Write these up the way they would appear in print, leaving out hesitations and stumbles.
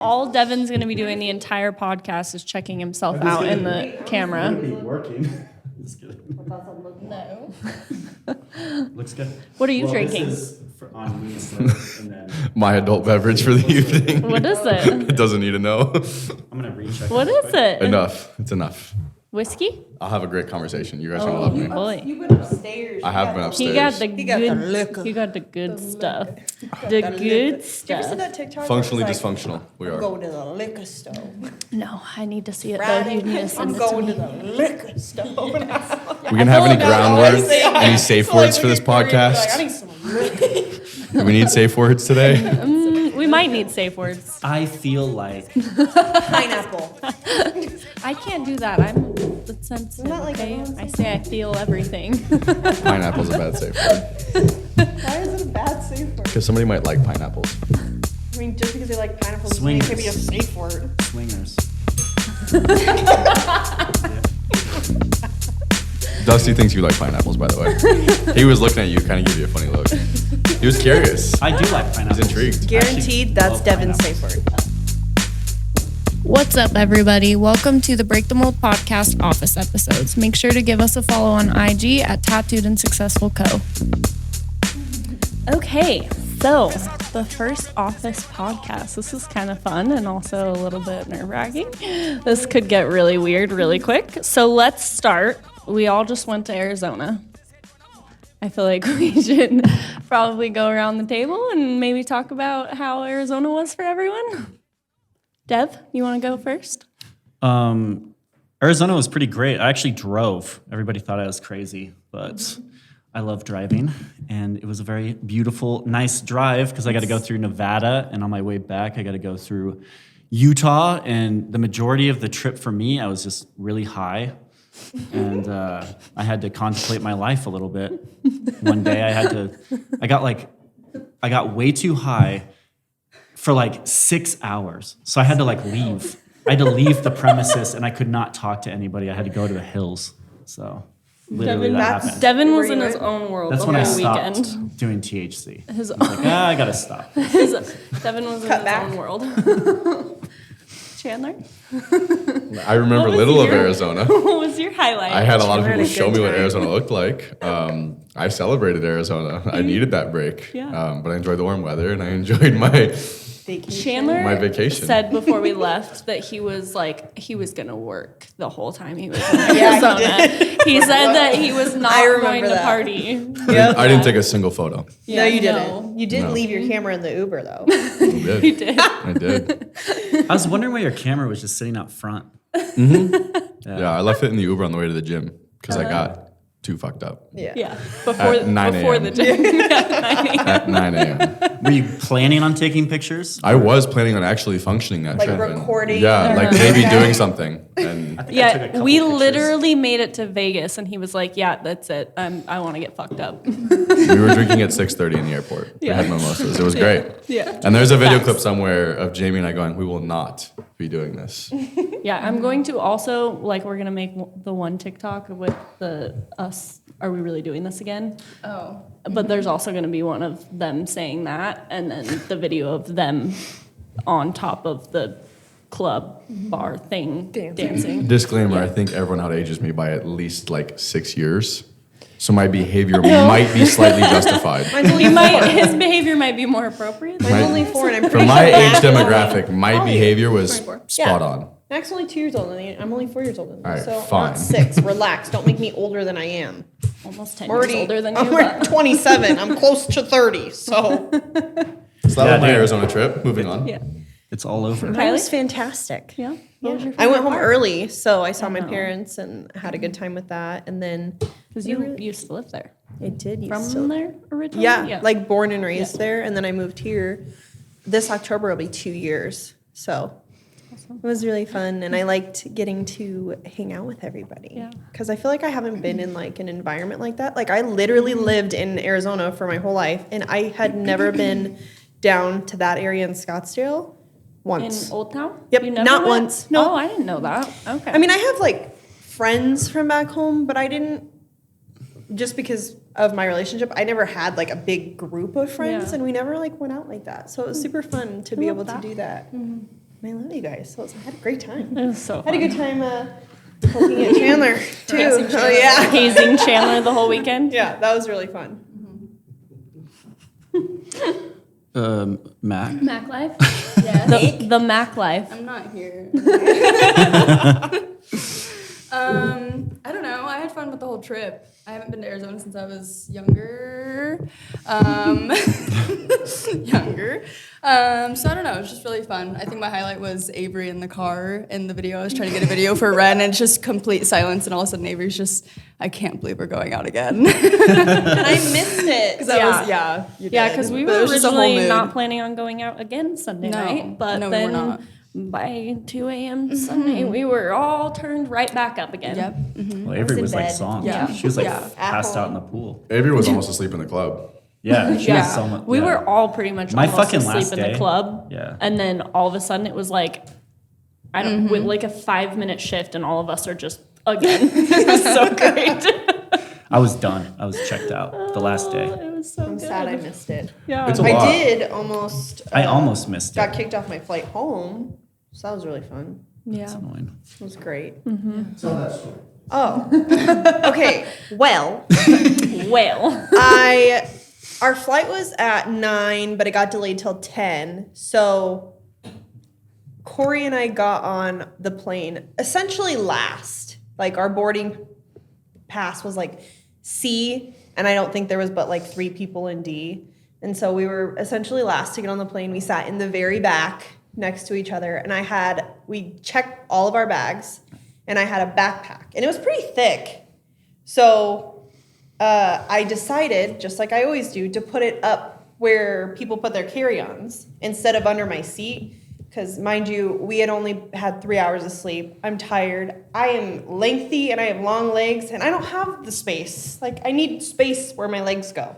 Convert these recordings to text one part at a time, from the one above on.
All Devin's going to be doing the entire podcast is checking himself out in the camera. Be working. Just kidding. No. Looks good. What are you drinking? This is on Moon Slip, and then My adult beverage for the evening. What is it? It doesn't need to know. I'm gonna recheck. What is it? Enough. It's enough. Whiskey? I'll have a great conversation. You guys are gonna love me. Boy. You went upstairs. I have been He upstairs. got the He got good. the liquor. He got the good stuff. The Did good you ever see stuff. that TikTok? Functionally where it's like, dysfunctional. We I'm are. going to the liquor store. No, I need to see it though. Friday, You need to send I'm it to going to me. the liquor store. We can have any ground words, Say, any safe words for this like, I podcast. need some liquor. Do we need safe words today? We might need safe words. I feel like Pineapple. I can't do that. I'm sensitive. Not like Okay? everyone I say I feel everything. Pineapple's a bad safe word. Why is it a bad safe word? Because somebody might like pineapples. I mean, just because they like pineapple doesn't mean it can be a Swingers. safe word. swingers. Dusty thinks you like pineapples, by the way. He was looking at you, kind of give you a funny look. He was curious. I do like pineapples. He's intrigued. Guaranteed that's love Devin's pineapples. safe word. What's up, everybody? Welcome to the Break the Mold podcast office episodes. Make sure to give us a follow on IG at Tattooed and Successful Co. Okay, so the first office podcast. This is kind of fun and also a little bit nerve-wracking. This could get really weird really quick. So let's start. We all just went to Arizona. I feel like we should probably go around the table and maybe talk about how Arizona was for everyone. Dev, you want to go first? Arizona was pretty great. I actually drove. Everybody thought I was crazy, but I love driving. And it was a very beautiful, nice drive because I got to go through Nevada. And on my way back, I got to go through Utah. And the majority of the trip for me, I was just really high. And I had to contemplate my life a little bit. One day I got way too high for like 6 hours. So I had to leave. I had to leave the premises and I could not talk to anybody. I had to go to the hills. So literally that happened. Devin was Were in you his at? own world That's the when I whole stopped weekend. doing THC. His I was like, I gotta stop. Devin was in Cut his back. own world. Chandler, I remember What was little of your- Arizona. what was your highlight? I had a lot of Chandler people had a show good me what time. Arizona looked like. I celebrated Arizona. I needed that break. Yeah. But I enjoyed the warm weather and I enjoyed my Chandler My vacation. said before we left that he was gonna work the whole time he was in Yeah, he Arizona. He said that he was not I remember going to that. party. I didn't take a single photo. No, you no. didn't. You did No. leave your camera in the Uber, though. I did. He did. I did. I was wondering why your camera was just sitting out front. Yeah, I left it in the Uber on the way to the gym because I got too fucked up Yeah, before At 9 before a.m. the gym. Yeah, 9 a.m. at 9 a.m. Were you planning on taking pictures? I was planning on actually functioning that Like trip. and- recording Yeah, like or- maybe Okay. doing something. And I think I took a Yeah, couple we pictures. literally made it to Vegas, and he was like, "Yeah, that's it. I want to get fucked up." we were drinking at 6:30 in the airport. We had mimosas. It was great. Yeah. And there's a video Facts. clip somewhere of Jamie and I going, "We will not be doing this." Yeah, I'm going to also we're gonna make the one TikTok with us. Are we really doing this again? Oh. But there's also gonna be one of them saying that, and then the video of them on top of the club bar thing dancing. Disclaimer: I think everyone outages me by at least 6 years, so my behavior might be slightly justified. His behavior might be more appropriate. I'm only 4, and I'm For pretty my sure age Max- demographic, my Oh, behavior was 24. spot Yeah. on. Max is only 2 years older than you. I'm only 4 years older than you. All right, So fine. not 6. Relax. Don't make me older than I am. Almost 10 I'm already years older than you. I'm already but- 27. I'm close to 30. So So that was Yeah, my dude. Arizona trip. Moving on. Yeah. It's all over. that was fantastic. Yeah. What was your I went favorite home part? early, so I saw my Oh. parents and had a good time with that. And then Because you used to live there. I did From used to there originally? Yeah, like born and raised Yeah. there, and then I moved here. This October will be 2 years, so it was really fun, and I liked getting to hang out with everybody. Yeah. Because I feel like I haven't been in an environment like that. Like I literally lived in Arizona for my whole life, and I had never been down to that area in Scottsdale once. In Old Town? Yep, You never not went? once. No. Oh, I didn't know that. Okay. I mean, I have friends from back home, but I didn't. Just because of my relationship, I never had a big group of friends, Yeah. and we never went out like that. So it was super fun to be love able to that. do that. I love you guys. So I had a great time. It was so Had a fun. good time looking at Chandler too. Oh yeah. Hazing Chandler the whole weekend. Yeah, that was really fun. Mac. Mac Life? Yes. The Mac life. I'm not here. I don't know. I had fun with the whole trip. I haven't been to Arizona since I was younger. Younger. So I don't know. It was just really fun. I think my highlight was Avery in the car in the video. I was trying to get a video for Ren, and it's just complete silence. And all of a sudden, Avery's just, I can't believe we're going out again. And I missed it. Because yeah, you Yeah, did. because we But it were was just a whole originally mood. not planning on going out again Sunday No. night, but No, we were then not. by 2 a.m. Sunday, we were all turned right back up again. Yep. Well, Avery in was like bed. zonked. Yeah. She was like Yeah. passed At out in the pool. Avery was almost asleep in the club. Yeah, she Yeah, was so much. we yeah. were all pretty much My almost fucking asleep last in day. the club. Yeah. And then all of a sudden it was like, I don't, with like a 5-minute shift, and all of us are just again. It was so great. I was done. I was checked out the last day. It was so I'm good. sad I missed it. Yeah. It's a I lot. did almost. I almost missed got it. kicked off my flight home, so that was really fun. Yeah. Annoying. It was great. Tell that story. Oh, okay. Well, Well. our flight was at 9, but it got delayed till 10. So Corey and I got on the plane essentially last. Like our boarding pass was like C, and I don't think there was but like 3 people in D. And so we were essentially last to get on the plane. We sat in the very back next to each other, and we checked all of our bags, and I had a backpack, and it was pretty thick. So I decided, just like I always do, to put it up where people put their carry-ons instead of under my seat. Because, mind you, we had only had 3 hours of sleep. I'm tired. I am lengthy and I have long legs, and I don't have the space. Like, I need space where my legs go.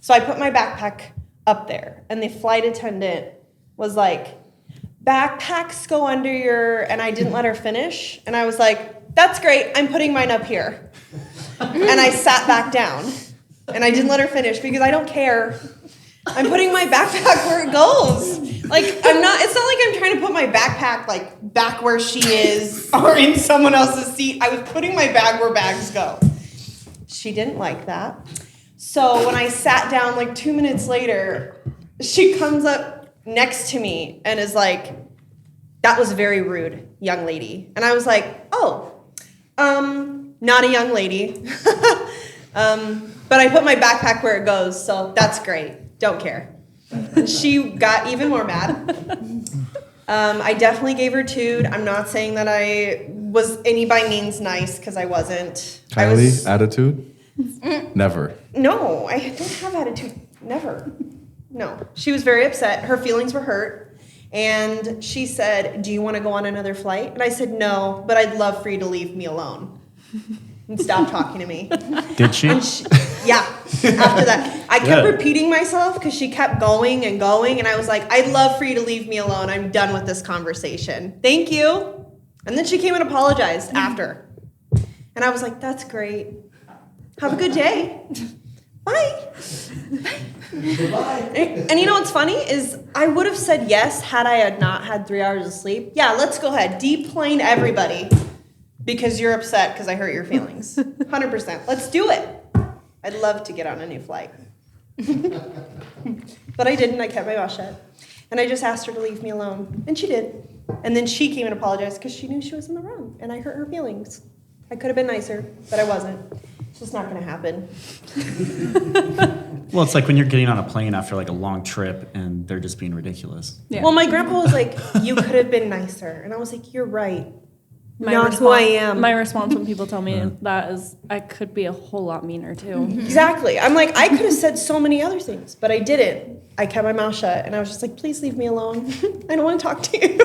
So I put my backpack up there, and the flight attendant was like, backpacks go under your, and I didn't let her finish. And I was like, that's great. I'm putting mine up here. And I sat back down, and I didn't let her finish because I don't care. I'm putting my backpack where it goes. Like, it's not like I'm trying to put my backpack like back where she is or in someone else's seat. I was putting my bag where bags go. She didn't like that. So when I sat down like 2 minutes later, she comes up next to me and is like, that was very rude, young lady. And I was like, oh, not a young lady. But I put my backpack where it goes, so that's great. Don't care. And she got even more mad. I definitely gave her tood. I'm not saying that I was any by means nice, because I wasn't. Kylie, attitude? Never. No, I don't have attitude. Never. No. She was very upset. Her feelings were hurt. And she said, do you want to go on another flight? And I said, no, but I'd love for you to leave me alone and stop talking to me. Did she? Yeah, after that. I kept repeating myself because she kept going and going. And I was like, I'd love for you to leave me alone. I'm done with this conversation. Thank you. And then she came and apologized after. And I was like, that's great. Have a good day. Bye. And you know what's funny is I would have said yes had I had not had 3 hours of sleep. Yeah, let's go ahead. Deplane everybody because you're upset because I hurt your feelings. 100%. Let's do it. I'd love to get on a new flight. But I didn't. I kept my mouth shut. And I just asked her to leave me alone. And she did. And then she came and apologized because she knew she was in the wrong. And I hurt her feelings. I could have been nicer, but I wasn't. It's just not going to happen. Well, it's like when you're getting on a plane after like a long trip and they're just being ridiculous. Yeah. Well, my grandpa was like, you could have been nicer. And I was like, you're right. Not who I am. My response when people tell me that is, I could be a whole lot meaner too. Exactly. I'm like, I could have said so many other things, but I didn't. I kept my mouth shut, and I was just like, please leave me alone. I don't want to talk to you.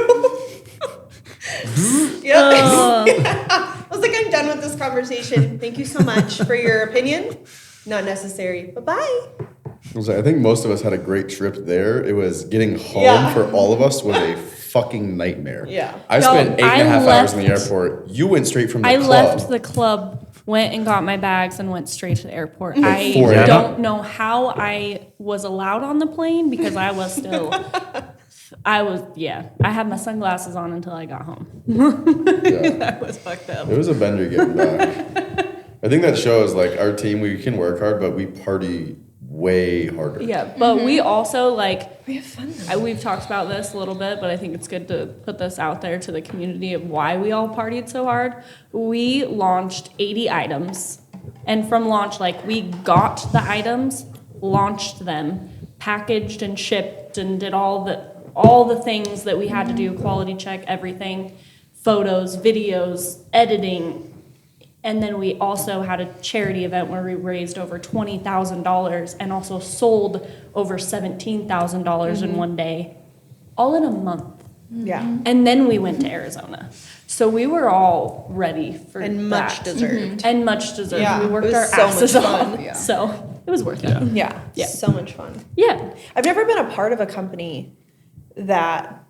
Yep. I was like, I'm done with this conversation. Thank you so much for your opinion. Not necessary. Bye-bye. I think most of us had a great trip there. It was getting home Yeah. for all of us was a fucking nightmare. Yeah. I spent 8.5 hours in the left- airport. You went straight from the I club. left the club, went and got my bags, and went straight to the airport. I 4 a.m. don't know how I was allowed on the plane because I was still I had my sunglasses on until I got home. Yeah. I was fucked up. It was a bender getting back. I think that shows like our team, we can work hard, but we party way harder. Yeah, but we also like, We have fun. we've talked about this a little bit, but I think it's good to put this out there to the community of why we all partied so hard. We launched 80 items, and from launch, like we got the items, launched them, packaged and shipped, and did all the things that we had to do, quality check, everything, photos, videos, editing. And then we also had a charity event where we raised over $20,000 and also sold over $17,000 in one day, all in a month. Yeah. And then we went to Arizona. So we were all ready for And that. much deserved. And much deserved. Yeah, We it worked was our so much asses fun. off. Yeah. So it was worth it. Yeah. Yeah. So much fun. Yeah. I've never been a part of a company that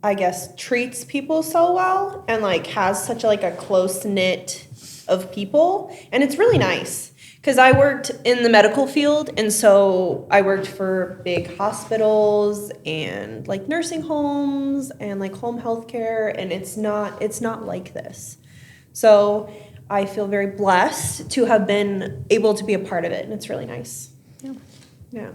I guess treats people so well and like has such a close knit of people, and it's really nice because I worked in the medical field, and so I worked for big hospitals and like nursing homes and like home health care, and it's not like this. So I feel very blessed to have been able to be a part of it, and it's really nice. Yeah.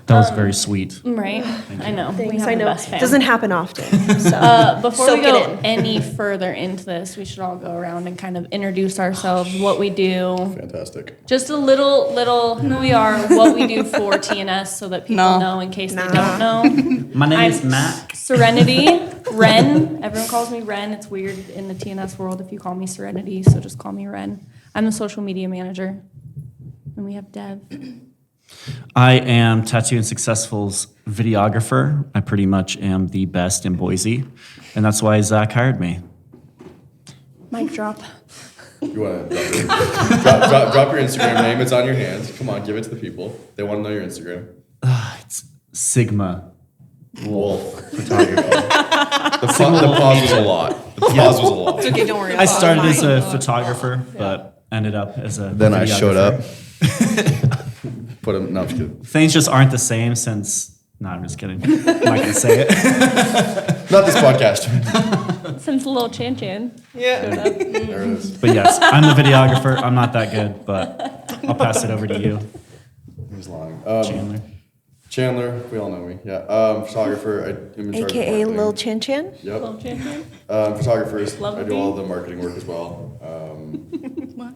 That was very sweet. Right. I know. We Thanks. have I the know. best fam. Doesn't happen often. So Before soak we it go in. any further into this, we should all go around and kind of introduce ourselves, what we do, Fantastic. just a little who we are, what we do for TNS, so that people No. know in case they Nah. don't know. My name is I'm Matt. Serenity, Ren. Everyone calls me Ren. It's weird in the TNS world if you call me Serenity, so just call me Ren. I'm the social media manager, and we have Dev. I am Tattoo and Successful's videographer. I pretty much am the best in Boise, and that's why Zach hired me. Mic drop. You want to drop your Instagram name? It's on your hands. Come on, give it to the people. They want to know your Instagram. It's Sigma Wolf. Photography. The pause was a lot. The pause was a lot. okay, don't worry. I started as a photographer, but ended up as a Then I showed up. videographer. Put him. No, I'm just kidding. Things just aren't the same since. No, I'm just kidding. I'm not gonna say it. Not this podcast. Since little Chan Chan. Yeah. There it is. But yes, I'm the videographer. I'm not that good, but I'll pass it over to you, He's lying. Chandler. Chandler, we all know me. Yeah. Photographer. I am in charge of AKA marketing. Lil Chin Chin. Yep. Little Chan Chan. Photographers. Love I the do all beat. the marketing work as well. What?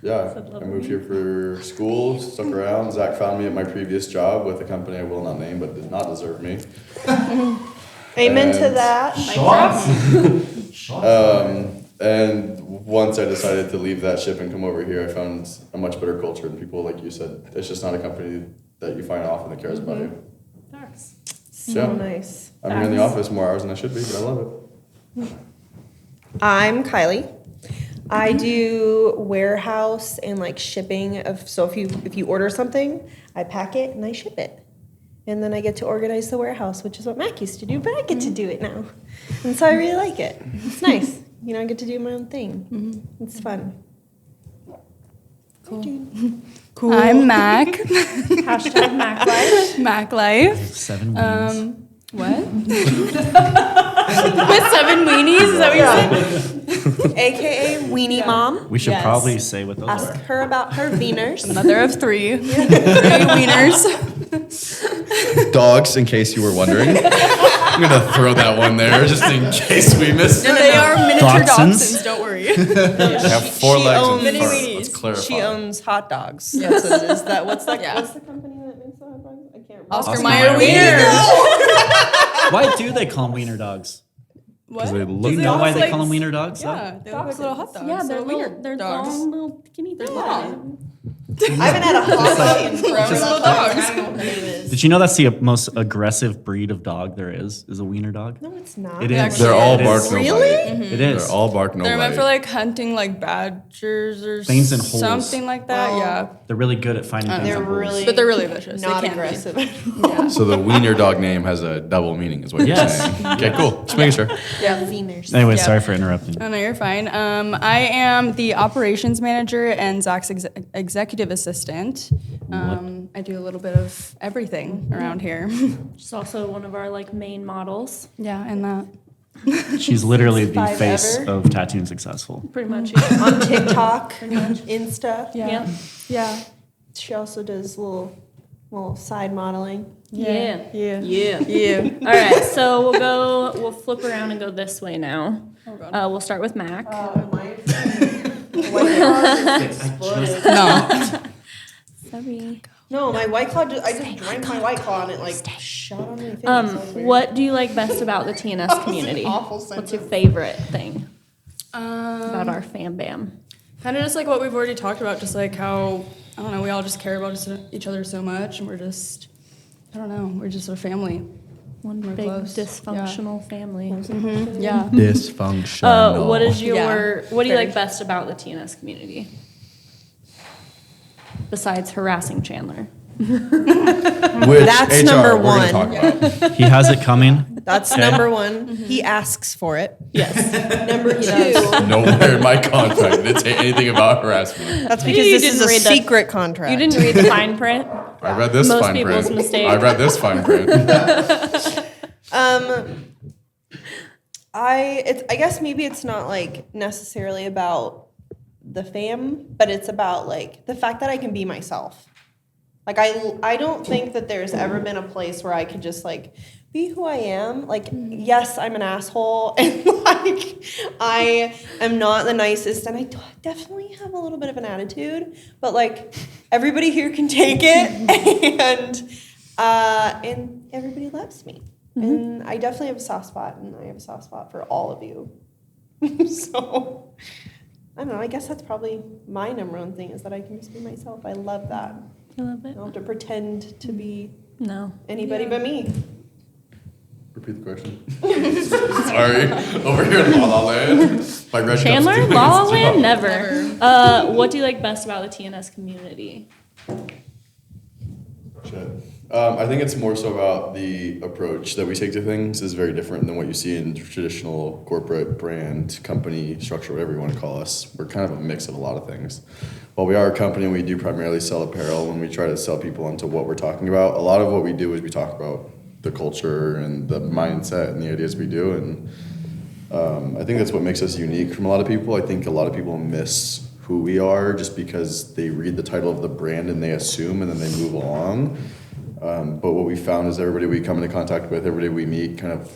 Yeah, Said love I the moved beat. here for school, stuck around. Zach found me at my previous job with a company I will not name, but did not deserve me. Amen to And- that. And once I decided to leave that ship and come over here, I found a much better culture and people, like you said, it's just not a company that you find often that cares about you. Facts. So Yeah. nice. I'm here in the office more hours than I should be, but I love it. I'm Kylie. I do warehouse and like shipping of, so if you order something, I pack it and I ship it. And then I get to organize the warehouse, which is what Mac used to do, but I get to do it now. And so I really like it. It's nice. You know, I get to do my own thing. It's fun. Cool. I'm Mac. Hashtag Mac Life. Mac Life. 7 weeks. What? With 7 weenies? Is that what you said? AKA Weenie Mom. We should Yes. probably say what those Ask are. her about her Veners. Mother of 3. 3 wieners. Dogs, in case you were wondering. I'm gonna throw that one there just in case we missed it. They are miniature Dachshunds? dachshunds, don't worry. They have 4 she legs owns- and Mini fur. weenies. Let's clarify. She owns hot dogs. That's what it is. What's that? Yeah. What's the company that makes the hot dogs? I can't remember. Oscar Mayer Mayer Wiener. wieners. Why do they call them wiener dogs? What? They Do look you know why they like- call them wiener dogs? though? Yeah, they look like little hot dogs. Yeah, they're wiener little, they're dogs. long, little skinny things. long. I haven't had a hot dog in forever. Little dogs. I don't know what the name is. Did you know that's the most aggressive breed of dog there is a wiener dog? No, it's not. It is. Actually, They're all It is. bark, no Really? bite. It is. They're all bark, no They're meant bite. for like hunting like badgers or Things in holes. something like that. Oh. Yeah, They're really good at finding things They're in holes. really but they're really vicious. not they can aggressive. Be. So the wiener dog name has a double meaning, is what you're Yes. saying. Okay, cool. Just making sure. Yeah. Veners. Anyway, Yeah. sorry for interrupting. Oh no, you're fine. I am the operations manager and Zach's executive executive assistant. I do a little bit of everything around here. She's also one of our like main models. Yeah, and that. She's literally the Five face ever. of Tattooing Successful. Pretty much. Yeah. On TikTok, Insta. Yeah. Yeah. She also does little side modeling. Yeah. Yeah. Yeah. All right. So we'll flip around and go this way now. Oh, God. We'll start with Mac. No. Sorry. No, my White Claw, I just drank my White Claw and it like shot on my face. That was weird. What do you like best about the TNS community? What's your favorite thing about our fam bam? Kind of just like what we've already talked about, just like how, I don't know, we all just care about each other so much, and we're just, I don't know, we're just a family. One We're big close. dysfunctional family. Yeah. Dysfunctional. What is what do you like best about the TNS community? Besides harassing Chandler. Which That's HR, number we're one. gonna talk about. He has it coming. That's Okay. number one. He asks for it. Yes. Number two, Nowhere in my contract did it say anything about harassment. that's because You this didn't is a read the- secret contract. You didn't read the fine print? I read this Most fine people's print. mistake. I read this fine print. I guess maybe it's not like necessarily about the fam, but it's about like the fact that I can be myself. Like I don't think that there's ever been a place where I could just like be who I am. Like, yes, I'm an asshole and like I am not the nicest and I definitely have a little bit of an attitude, but like everybody here can take it and everybody loves me. And I definitely have a soft spot, and I have a soft spot for all of you. So, I don't know. I guess that's probably my number one thing is that I can just be myself. I love that. I love it. I don't have to pretend to be No. anybody but me. Repeat the question. Sorry. Over here in La La Land. My red Chandler? cup's doing La La its Land? job. Never. What do you like best about the TNS community? Shit. I think it's more so about the approach that we take to things is very different than what you see in traditional corporate brand, company structure, whatever you want to call us. We're kind of a mix of a lot of things. While we are a company and we do primarily sell apparel, and we try to sell people into what we're talking about, a lot of what we do is we talk about the culture and the mindset and the ideas we do. And I think that's what makes us unique from a lot of people. I think a lot of people miss who we are just because they read the title of the brand and they assume and then they move along. But what we found is everybody we come into contact with, everybody we meet, kind of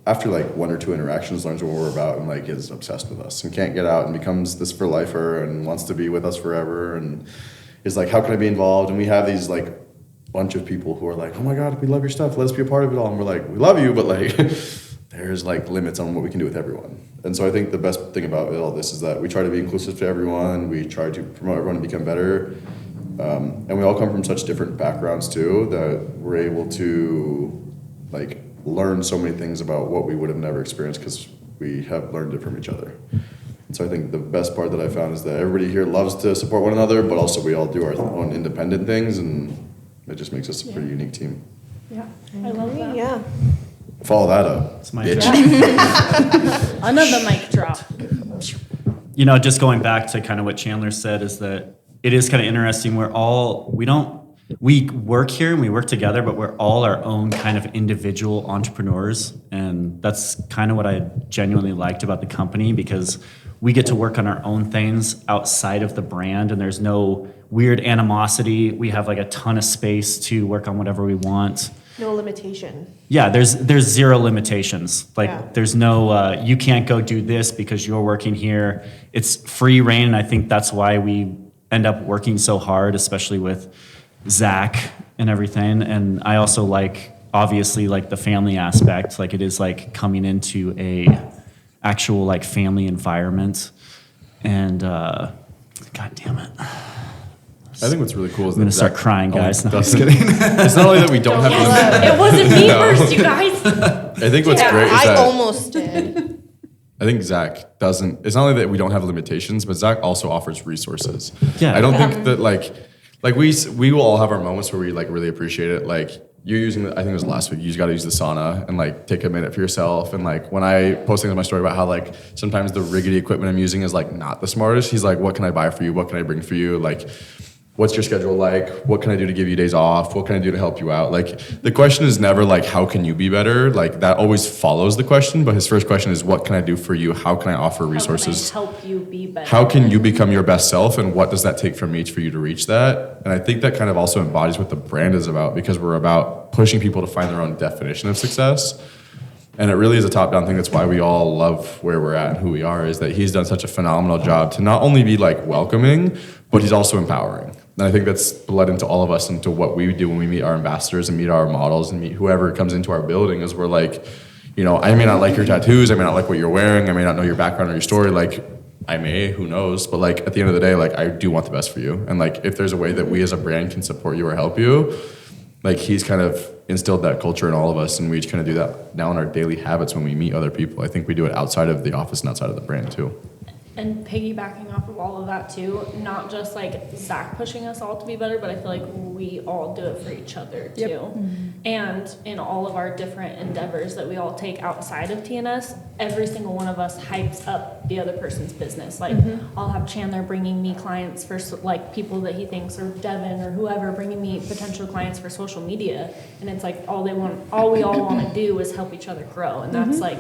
after like one or two interactions, learns what we're about and like is obsessed with us and can't get out and becomes this for lifer and wants to be with us forever and is like, how can I be involved? And we have these like bunch of people who are like, oh my God, we love your stuff. Let us be a part of it all. And we're like, we love you, but like there's like limits on what we can do with everyone. And so I think the best thing about all this is that we try to be inclusive to everyone. We try to promote everyone to become better. And we all come from such different backgrounds too that we're able to like learn so many things about what we would have never experienced because we have learned it from each other. And so I think the best part that I found is that everybody here loves to support one another, but also we all do our own independent things, and it just makes us a pretty unique team. Yeah. I love that. Yeah. Follow that up. It's my bitch. Another mic drop. You know, just going back to kind of what Chandler said is that it is kind of interesting. We work here and we work together, but we're all our own kind of individual entrepreneurs. And that's kind of what I genuinely liked about the company, because we get to work on our own things outside of the brand, and there's no weird animosity. We have like a ton of space to work on whatever we want. No limitation. Yeah, there's zero limitations. Like Yeah. there's no you can't go do this because you're working here. It's free reign, and I think that's why we end up working so hard, especially with Zach and everything. And I also like, obviously, like the family aspect. Like it is like coming into a actual like family environment. And God damn it. I think what's really cool is I'm gonna that start Zach crying, only guys. No, I'm just doesn't- It's not only that we don't have limits. It wasn't me first, you guys. I think what's great is I that almost did. I think Zach doesn't. It's not only that we don't have limitations, but Zach also offers resources. Yeah. I don't think that like we will all have our moments where we like really appreciate it. Like you're using, I think it was last week. You just got to use the sauna and like take a minute for yourself. And like when I posted in my story about how like sometimes the riggedy equipment I'm using is like not the smartest. He's like, what can I buy for you? What can I bring for you? Like what's your schedule like? What can I do to give you days off? What can I do to help you out? Like, the question is never like, how can you be better? Like, that always follows the question, but his first question is, what can I do for you? How can I offer resources? How can I help you be better? How can you become your best self, and what does that take from each for you to reach that? And I think that kind of also embodies what the brand is about, because we're about pushing people to find their own definition of success. And it really is a top-down thing. That's why we all love where we're at and who we are, is that he's done such a phenomenal job to not only be like welcoming, but he's also empowering. And I think that's bled into all of us, into what we do when we meet our ambassadors and meet our models and meet whoever comes into our building, is we're like, you know, I may not like your tattoos, I may not like what you're wearing, I may not know your background or your story, like, I may, who knows, but like, at the end of the day, like, I do want the best for you. And like, if there's a way that we as a brand can support you or help you, like, he's kind of instilled that culture in all of us, and we just kind of do that now in our daily habits when we meet other people. I think we do it outside of the office and outside of the brand too. And piggybacking off of all of that too, not just like Zach pushing us all to be better, but I feel like we all do it for each other too. Yep. And in all of our different endeavors that we all take outside of TNS, every single one of us hypes up the other person's business. Like, I'll have Chandler bringing me clients for like people that he thinks, or Devin or whoever bringing me potential clients for social media, and it's like all we all want to do is help each other grow, and that's like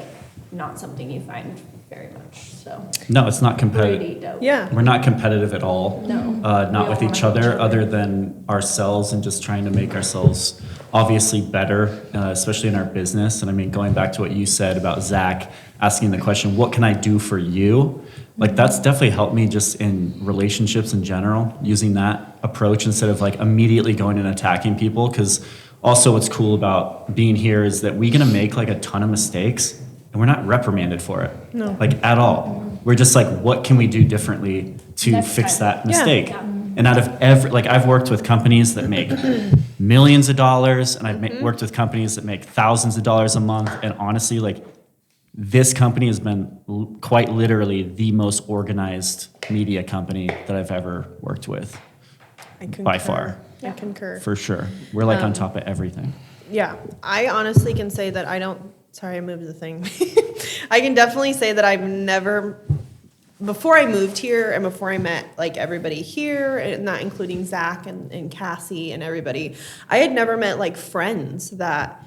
not something you find very much. So No, it's not competitive. pretty dope. Yeah. We're not competitive at all. No. Not We with all each wanna help other, each other. other than ourselves, and just trying to make ourselves obviously better, especially in our business. And I mean, going back to what you said about Zach asking the question, what can I do for you? Like, that's definitely helped me just in relationships in general, using that approach instead of like immediately going and attacking people. Because also what's cool about being here is that we're going to make like a ton of mistakes, and we're not reprimanded for it. No. Like, at all. We're just like, what can we do differently to Next fix time. that mistake? Yeah. And out of like, I've worked with companies that make millions of dollars, and I've worked with companies that make thousands of dollars a month. And honestly, like, this company has been quite literally the most organized media company that I've ever worked with, I concur. by far, I concur. for sure. We're like on top of everything. Yeah, I honestly can say that I don't. Sorry, I moved the thing. I can definitely say that I've never, before I moved here and before I met like everybody here, and not including Zach and Cassie and everybody, I had never met like friends that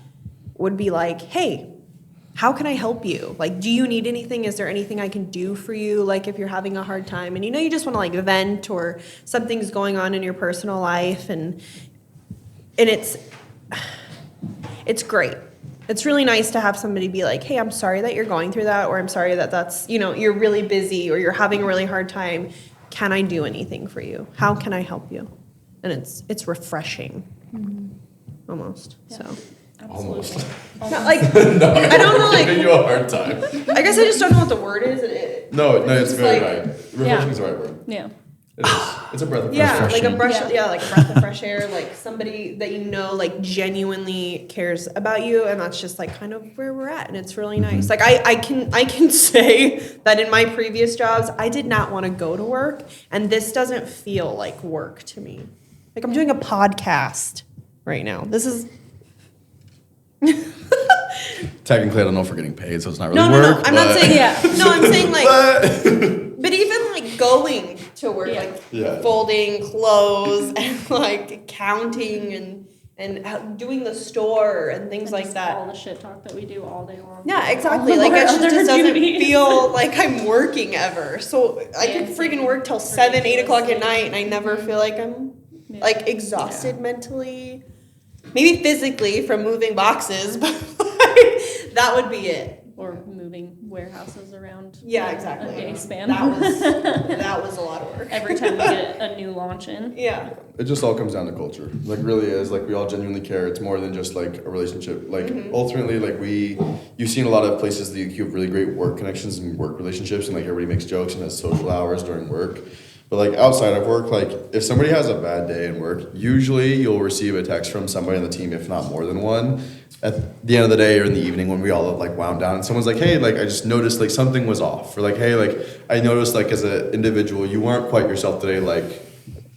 would be like, hey, how can I help you? Like, do you need anything? Is there anything I can do for you? Like, if you're having a hard time and you know you just want to like vent, or something's going on in your personal life, and it's great. It's really nice to have somebody be like, hey, I'm sorry that you're going through that, or I'm sorry that that's, you know, you're really busy, or you're having a really hard time. Can I do anything for you? How can I help you? And it's refreshing, almost. So, Almost. not like, I don't know, Giving like, you a hard time. I guess I just don't know what the word is. No, it's just very like- right. Refreshing is the right word. Yeah. It is. It's a breath of fresh Yeah, air. like a Refreshing. brush. Yeah, like a breath of fresh air. Like somebody that you know, like genuinely cares about you, and that's just like kind of where we're at, and it's really nice. Like I can say that in my previous jobs, I did not want to go to work, and this doesn't feel like work to me. Like, I'm doing a podcast right now. This is Technically, I don't know if we're getting paid, so it's not really no. work. I'm not but- saying No, I'm saying like. But even like going to work, Yeah. like Yeah. folding clothes and like counting and doing the store and things like Just that. all the shit talk that we do all day long. Yeah, exactly. All Like, of it our just other doesn't duties. feel like I'm working ever. So I could Yeah. freaking work till 7, 8 o'clock at Ridiculously. night, and I never feel like I'm Yeah. like exhausted mentally. Maybe physically from moving boxes, but like, that would be it. Or moving warehouses around. Yeah, like, exactly. A day span. That was a lot of work. Every time we get a new launch in. Yeah. It just all comes down to culture. Like, really is. Like, we all genuinely care. It's more than just like a relationship. Like, ultimately, like, you've seen a lot of places that you have really great work connections and work relationships, and like everybody makes jokes and has social hours during work. But like outside of work, like if somebody has a bad day in work, usually you'll receive a text from somebody on the team, if not more than one, at the end of the day or in the evening when we all have like wound down, and someone's like, hey, like I just noticed like something was off, or like, hey, like I noticed like as an individual you weren't quite yourself today, like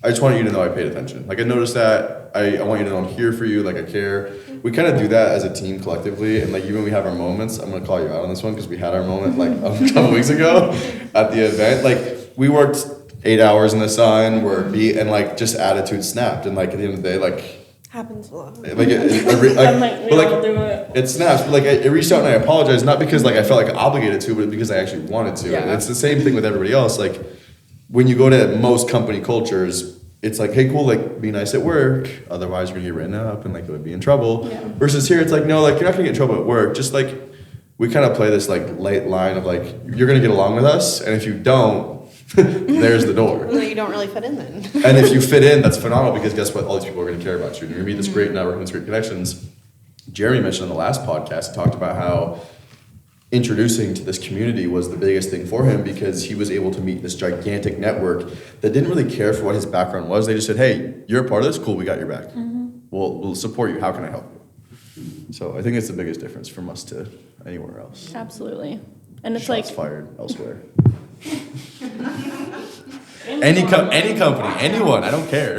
I just wanted you to know I paid attention. Like I noticed that, I want you to know I'm here for you, like I care. We kind of do that as a team collectively, and like even when we have our moments, I'm gonna call you out on this one because we had our moment like a couple weeks ago at the event. Like we worked 8 hours in the sun, we're beat, and like just attitude snapped, and like at the end of the day, like Happens a lot. like it snaps. But like I reached out and I apologized, not because like I felt like obligated to, but because I actually wanted to. Yeah. And it's the same thing with everybody else. Like when you go to most company cultures, it's like, hey, cool, like be nice at work, otherwise you're gonna get written up and like it would be in trouble. Yeah. Versus here, it's like, no, like you're not gonna get in trouble at work. Just like we kind of play this like light line of like you're gonna get along with us, and if you don't, there's the door. Well, you don't really fit in then. And if you fit in, that's phenomenal because guess what? All these people are going to care about you. You're going to meet this great network and this great connections. Jeremy mentioned on the last podcast, he talked about how introducing to this community was the biggest thing for him because he was able to meet this gigantic network that didn't really care for what his background was. They just said, hey, you're a part of this? Cool, we got your back. We'll support you. How can I help you? So I think it's the biggest difference from us to anywhere else. Absolutely. And it's Shots like, fired elsewhere. Any company, anyone, I don't care.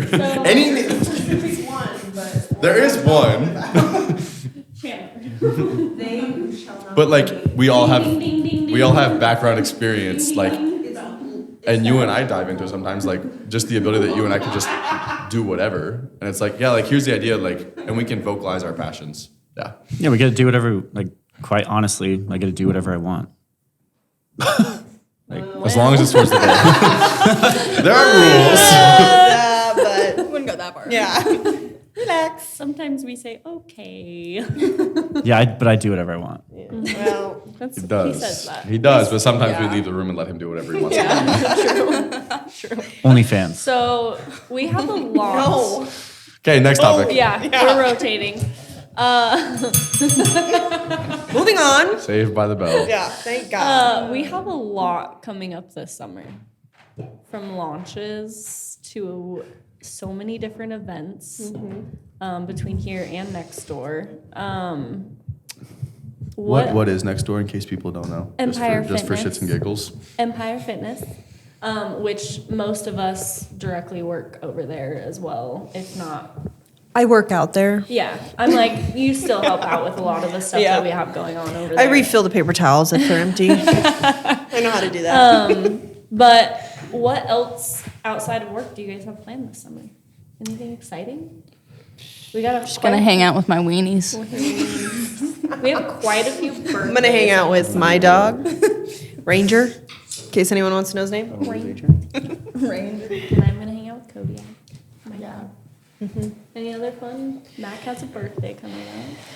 There is one. But like we all have background experience, like, and you and I dive into it sometimes, like just the ability that you and I can just do whatever, and it's like, yeah, like here's the idea, like, and we can vocalize our passions. Yeah. Yeah, we get to do whatever. Like, quite honestly, I get to do whatever I want. As long as it's towards the goal. There are rules. Yeah, but Wouldn't go that far. yeah. Relax. sometimes we say, okay. Yeah, but I do whatever I want. Well, That's, He does. He says that. He does, but sometimes Yeah. we leave the room and let him do whatever he wants. True. OnlyFans. So we have a lot. no. Okay, next topic. Yeah, we're rotating. Moving on. Saved by the bell. Yeah, thank God. We have a lot coming up this summer, from launches to so many different events between here and next door. What is next door in case people don't know? Empire just for Fitness. shits and giggles. Empire Fitness, which most of us directly work over there as well, if not. I work out there. Yeah, I'm like, you still help out with a lot of the stuff Yeah. that we have going on over there. I refill the paper towels if they're empty. I know how to do that. But what else outside of work do you guys have planned this summer? Anything exciting? We got Just gonna hang out with my weenies. We have quite a few birthdays. I'm gonna hang out with my dog, Ranger, in case anyone wants to know his name. And I'm gonna hang out with Cody. My dog. Any other fun? Mac has a birthday coming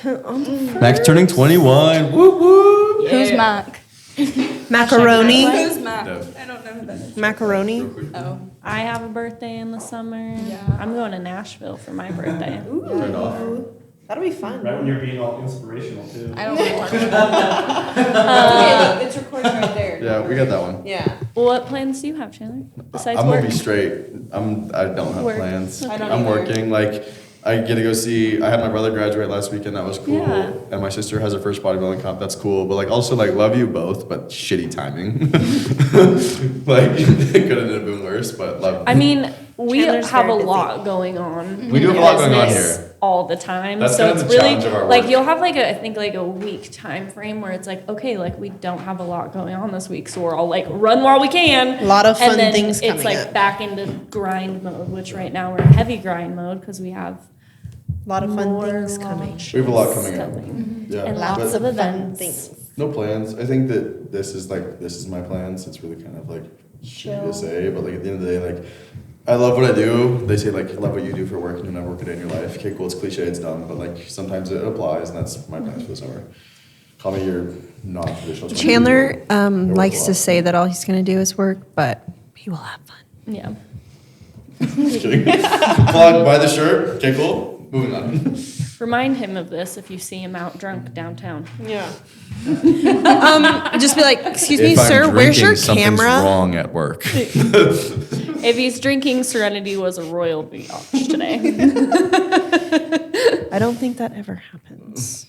up. Max turning 21. Woo woo. Who's Mac? Macaroni. Who's Mac? No. I don't know who that is. Macaroni. Oh. I have a birthday in the summer. Yeah. I'm going to Nashville for my birthday. Turned off. That'll be fun. when you're being all inspirational too. I don't want to talk about that. Okay, it's recording right there. Yeah, we got that one. Yeah. What plans do you have, Chandler? Besides I'm work? gonna be straight. I don't have Work. plans. I don't I'm either. working. Like I get to go see. I had my brother graduate last weekend. That was cool. Yeah. And my sister has her first bodybuilding comp. That's cool. But like also like love you both, but shitty timing. Like it could have been worse, but love. I mean, we Chandler's have a very busy. lot going on. We do have a lot going on here. All the time. That's so kind of it's the really challenge of our like work. you'll have like I think like a week time frame where it's like, okay, like we don't have a lot going on this week, so we're all like run while we can. A lot of fun and then things it's coming like up. back into grind mode, which right now we're in heavy grind mode because we have A lot of fun more things coming. launches We have a lot coming up. coming. Yeah. And but lots of Fun events. things. no plans. I think that this is my plans. It's really kind of like shitty to say, but like at the end of the day, like I love what I do. They say like love what you do for work and you'll never work a day in your life. Okay, cool, it's cliche, it's dumb, but like sometimes it applies, and that's my plans for the summer. Call me your non-traditional. Chandler I work likes a to lot. say that all he's going to do is work, but he will have fun. Yeah. Just kidding. Plug, buy the shirt. Okay, cool. Moving on. Remind him of this if you see him out drunk downtown. Yeah. Just be like, excuse me, If I'm sir, where's your drinking, something's camera? wrong at work. If he's drinking, Serenity was a royal biatch today. I don't think that ever happens.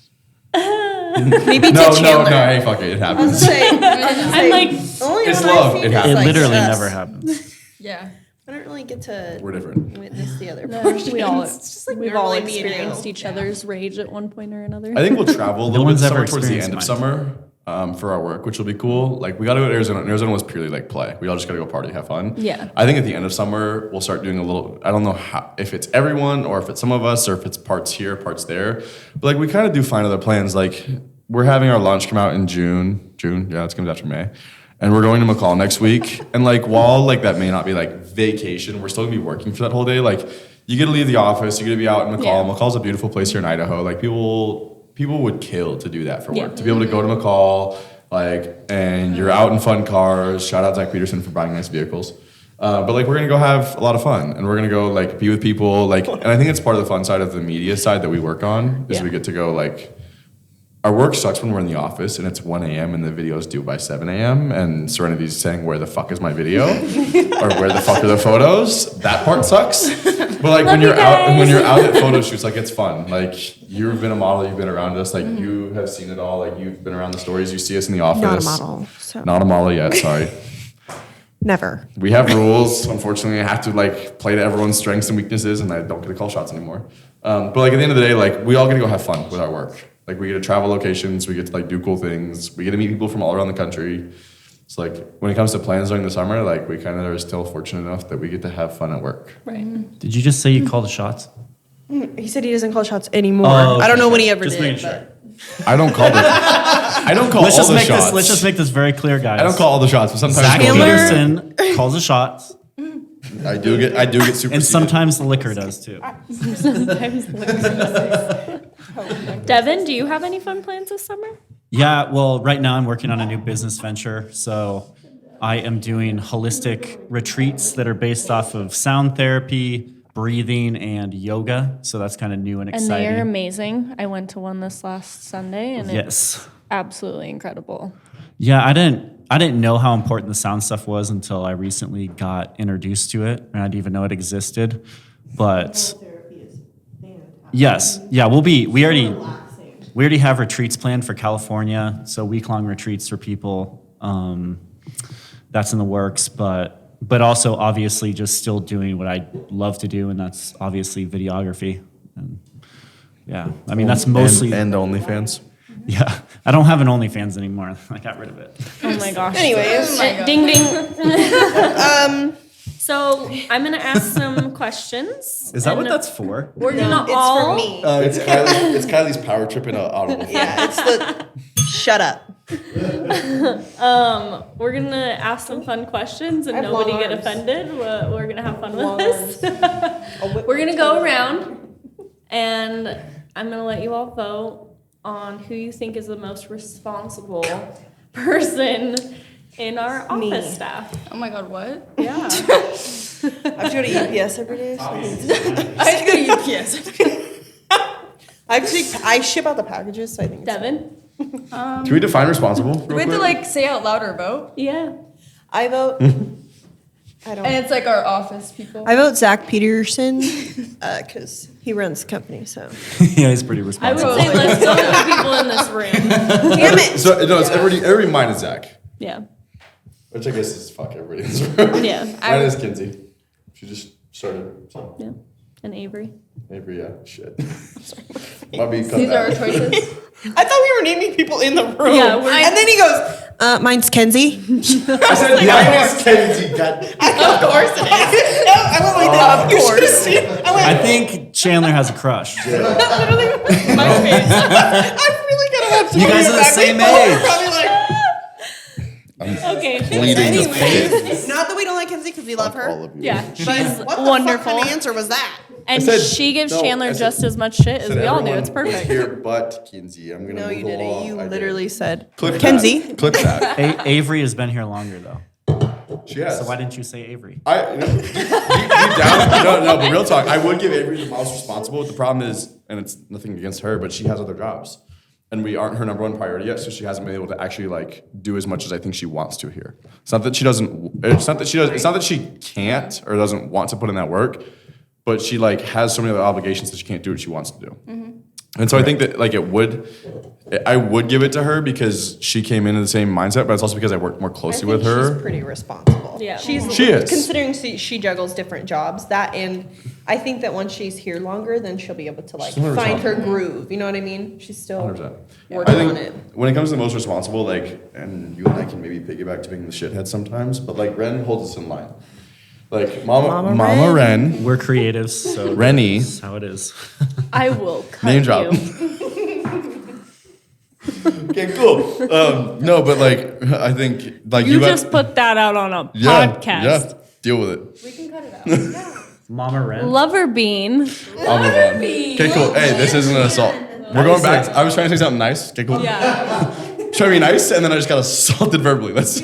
Maybe to No, Chandler. hey, fuck it, it happens. I'm like, Only It's when I love, see it is, happens. It like, literally us. never happens. Yeah. I don't really get to We're different. witness the other no, portion. we all It's just like we've all normally me and you. experienced each other's rage at one point or another. I think we'll travel a little bit one's this ever summer towards the end of experienced summer. for our work, which will be cool. Like we got to go to Arizona. And Arizona was purely like play. We all just got to go party, have fun. Yeah. I think at the end of summer we'll start doing a little. I don't know if it's everyone or if it's some of us or if it's parts here, parts there. But like we kind of do find other plans. Like we're having our launch come out in June. Yeah, it's comes after May. And we're going to McCall next week. And like while like that may not be like vacation, we're still gonna be working for that whole day. Like you get to leave the office, you get to be out in McCall. Yeah. McCall's a beautiful place here in Idaho. Like people would kill to do that for work. Yeah. To be able to go to McCall, like, and you're out in fun cars. Shout out Zach Peterson for buying nice vehicles. But like we're gonna go have a lot of fun, and we're gonna go like be with people. Like, and I think it's part of the fun side of the media side that we work on is Yeah. we get to go like. Our work sucks when we're in the office and it's 1 a.m. and the video's due by 7 a.m. and Serenity's saying, where the fuck is my video? Or where the fuck are the photos? That part sucks. But like when you're out at photo shoots, like it's fun. Like you've been a model, you've been around us, like you have seen it all. Like you've been around the stories, you see us in the office. Not a model. So. Not a model yet, sorry. Never. We have rules. Unfortunately, I have to like play to everyone's strengths and weaknesses, and I don't get to call shots anymore. But like at the end of the day, like we all get to go have fun with our work. Like we get to travel locations, we get to like do cool things, we get to meet people from all around the country. It's like when it comes to plans during the summer, like we kind of are still fortunate enough that we get to have fun at work. Right. Did you just say you called the shots? He said he doesn't call shots anymore. Oh, okay. I don't know when he ever Just did. making sure. But I don't call the, I don't call Let's all just the make shots. this. Let's just make this very clear, guys. I don't call all the shots, but sometimes Zach Cole does. Peterson calls the shots, I do get superseded. and sometimes the liquor does too. Devin, do you have any fun plans this summer? Yeah, well, right now I'm working on a new business venture. So I am doing holistic retreats that are based off of sound therapy, breathing, and yoga. So that's kind of new and And exciting. they are amazing. I went to one this last Sunday, and it's Yes. absolutely incredible. Yeah, I didn't know how important the sound stuff was until I recently got introduced to it, and I didn't even know it existed. But yes, yeah, we already have retreats planned for California, so week-long retreats for people. That's in the works, but also obviously just still doing what I love to do, and that's obviously videography. And yeah, I mean that's mostly and OnlyFans. yeah. I don't have an OnlyFans anymore. I got rid of it. Oh my gosh. anyways, Ding ding. So I'm gonna ask some questions. Is that what and that's for? We're gonna it's all. for me. It's Kylie's power tripping audible. Yeah, it's the shut up. We're gonna ask some fun questions and I have nobody long get arms. offended. We're gonna have fun Long with this. We're gonna go around, and I'm gonna let you all vote on who you think is the most responsible person in our Me. office staff. Oh my god, what? Yeah. I have to go to UPS every day. So I have to go to UPS. I ship out the packages, so I think it's Devin. Can we define responsible? Do we have to like say out loud or vote? Yeah. I vote. I don't. And it's like our office people. I vote Zach Peterson because he runs the company. So Yeah, he's pretty I would responsible. say let's go to the people in this room. damn it. So no, it's everybody minus Zach. Yeah. Which I guess is fuck everybody in this room. Yeah. Minus Kinsey. She just started. So Yeah. And Avery. maybe yeah. Shit. Might be cut These are our that. choices. I thought we were naming people in the room. Yeah, we're- and then he goes, mine's Kenzie. I said minus Kinsey. God. Of course it is. No, I went like that. Of course. I went, I think Chandler has a crush. I'm really gonna have to You guys go are the back. same We both were age. Probably like, Okay. Bleeding the face. not that we don't like Kenzie because we love All her. of you. Yeah. She's What the wonderful. fuck kind of answer was that? And I said- she gives no, Chandler I said- just as much shit as Said we all do. everyone It's perfect. Here, but Kinsey. I'm gonna No, move you didn't. along. You I did. literally said Clip Kenzie. That. Clip that. Avery has been here longer though. She has. So why didn't you say Avery? I deep down, no, but real talk. I would give Avery the most responsible. But the problem is, and it's nothing against her, but she has other jobs, and we aren't her number one priority yet. So she hasn't been able to actually like do as much as I think she wants to here. It's not that she doesn't. It's not that she does. It's not that she can't or doesn't want to put in that work, but she like has so many other obligations that she can't do what she wants to do. And so I think that like I would give it to her because she came into the same mindset, but it's also because I worked more I closely think with her. she's pretty responsible. Yeah. She is. Considering she juggles different jobs, that, and I think that once she's here longer, then she'll be able to like She'll never find stop. her groove. You know what I mean? She's still 100%. working I think on it. when it comes to the most responsible, like, and you and I can maybe piggyback to being the shithead sometimes, but like Ren holds us in line. Like Mama Ren, We're creatives, so Rennie. that's how it is. I will cut Name drop. you. Okay, cool. No, but like I think like You got- just put that out on a yeah, podcast. Yeah, deal with it. We can cut it out. Mama Ren. Lover bean. I'll move on. Okay, cool. Hey, this isn't an assault. We're going back. I was trying to say something nice. Okay, cool. Yeah. Trying to be nice, and then I just got assaulted verbally. Let's.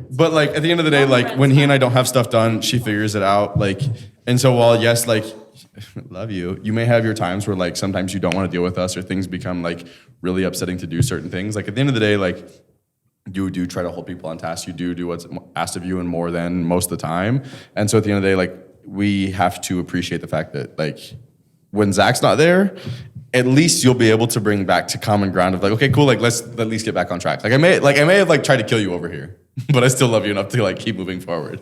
But like at the end of the day, like when he and I don't have stuff done, she figures it out. Like, and so while yes, like, love you, you may have your times where like sometimes you don't want to deal with us or things become like really upsetting to do certain things. Like at the end of the day, like you do try to hold people on task. You do what's asked of you and more than most of the time. And so at the end of the day, like we have to appreciate the fact that like when Zach's not there, at least you'll be able to bring back to common ground of like, okay, cool, like let's at least get back on track. Like I may have like tried to kill you over here, but I still love you enough to like keep moving forward.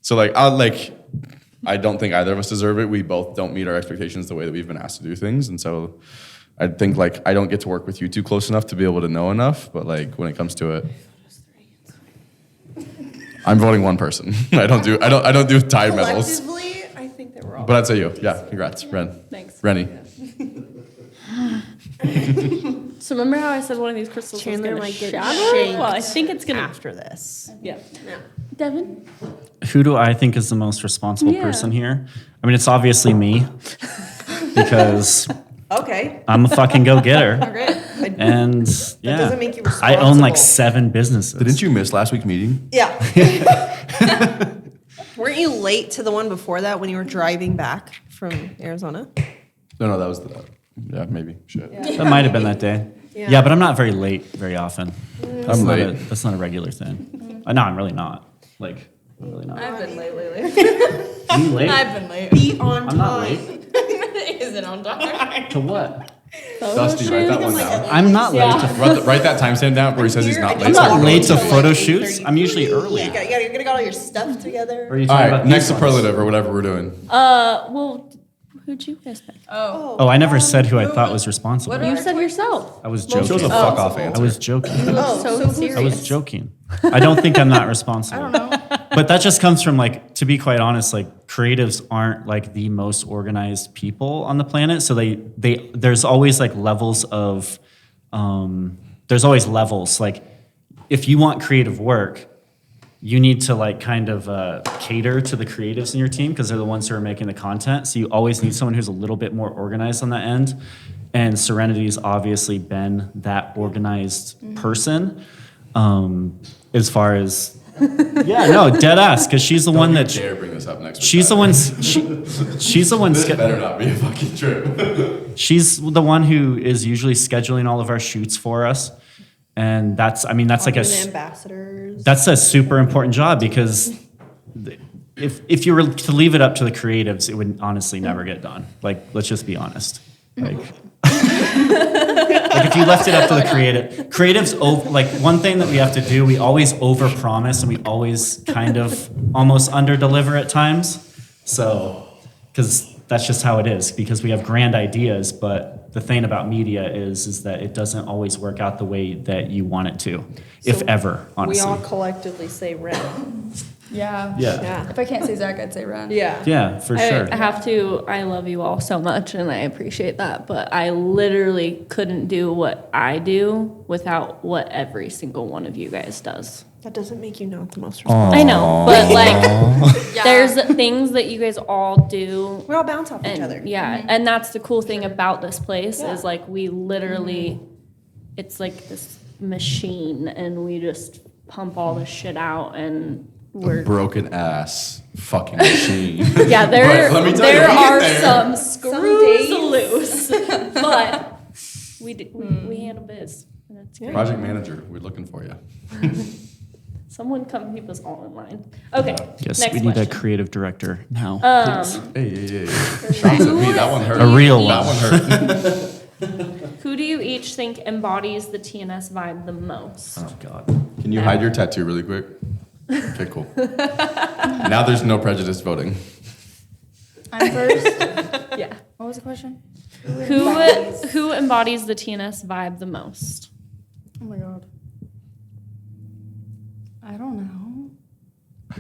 So like I don't think either of us deserve it. We both don't meet our expectations the way that we've been asked to do things, and so I think like I don't get to work with you too close enough to be able to know enough. But like when it comes to it, I'm voting one person. I don't do tied medals. Collectively, I think that we're all. But I'd say you. Yeah, congrats, Ren. Thanks. Rennie. So remember how I said one of these crystals Chandler was might going to get shatter? shanked Well, I think it's going to. after this. Yeah. Devin? Who do I think is the most responsible Yeah. person here? I mean, it's obviously me because Okay. I'm a fucking go-getter. Great. And yeah, doesn't make you I own like responsible. 7 businesses. Didn't you miss last week's meeting? Yeah. Weren't you late to the one before that when you were driving back from Arizona? No, that was the. Yeah, maybe. Shit. That might have been that day. Yeah, but I'm not very late very often. That's I'm not late. that's not a regular thing. No, I'm really not. Like, I'm really not. I've been late lately. You late? I've been late. Be on I'm not time. late. Is it on time? To what? Dusty, write that one down. I'm not late to. Write that timestamp down where he says he's not late. I'm so I not can late to go photo shoots. I'm usually early. You're gonna get all your stuff together. Or are you All talking right, about next these ones? superlative or whatever we're doing. Well, who'd you guys pick? Oh, I never said who I thought was responsible. What You said yourself. I was She was a joking. fuck off I answer. was joking. So serious. I was joking. I don't think I'm not responsible. I don't know. But that just comes from like, to be quite honest, like creatives aren't like the most organized people on the planet. So there's always like levels of, there's always levels. Like if you want creative work, you need to like kind of cater to the creatives in your team because they're the ones who are making the content. So you always need someone who's a little bit more organized on that end. And Serenity's obviously been that organized person. As far as dead ass, because she's the one that dare bring this up next week. she's the one she's the one This better not be a fucking trip. she's the one who is usually scheduling all of our shoots for us, and that's like The ambassadors. that's a super important job because if you were to leave it up to the creatives, it would honestly never get done. Like, let's just be honest. Like, like if you left it up to the creatives, like one thing that we have to do, we always overpromise and we always kind of almost underdeliver at times. So, because that's just how it is. Because we have grand ideas, but the thing about media is that it doesn't always work out the way that you want it to, if ever. Honestly. We all collectively say Ren. Yeah. Yeah. Yeah. If I can't say Zach, I'd say Ren. Yeah. Yeah, for sure. I have to, I love you all so much and I appreciate that, but I literally couldn't do what I do without what every single one of you guys does. That doesn't make you not the most responsible. I know, but like, Yeah. there's things that you guys all do. We all bounce off each And other. yeah, and that's the cool thing about this place is like we literally, it's like this machine and we just pump all this shit out and we're Broken ass fucking machine. yeah, But let me tell you, there we get are there. some screws days. loose, but we handle biz. And it's great. Project manager, we're looking for you. Someone come keep us all in line. Okay, Yes, next we need question. a creative director now. Hey. Shots at me. That one hurt. A real That one. one hurt. Who do you each think embodies the TNS vibe the most? Oh God. Can you hide your tattoo really quick? Okay, cool. Now there's no prejudice voting. I'm first. Yeah. What was the question? Who embodies the TNS vibe the most? Oh my god. I don't know.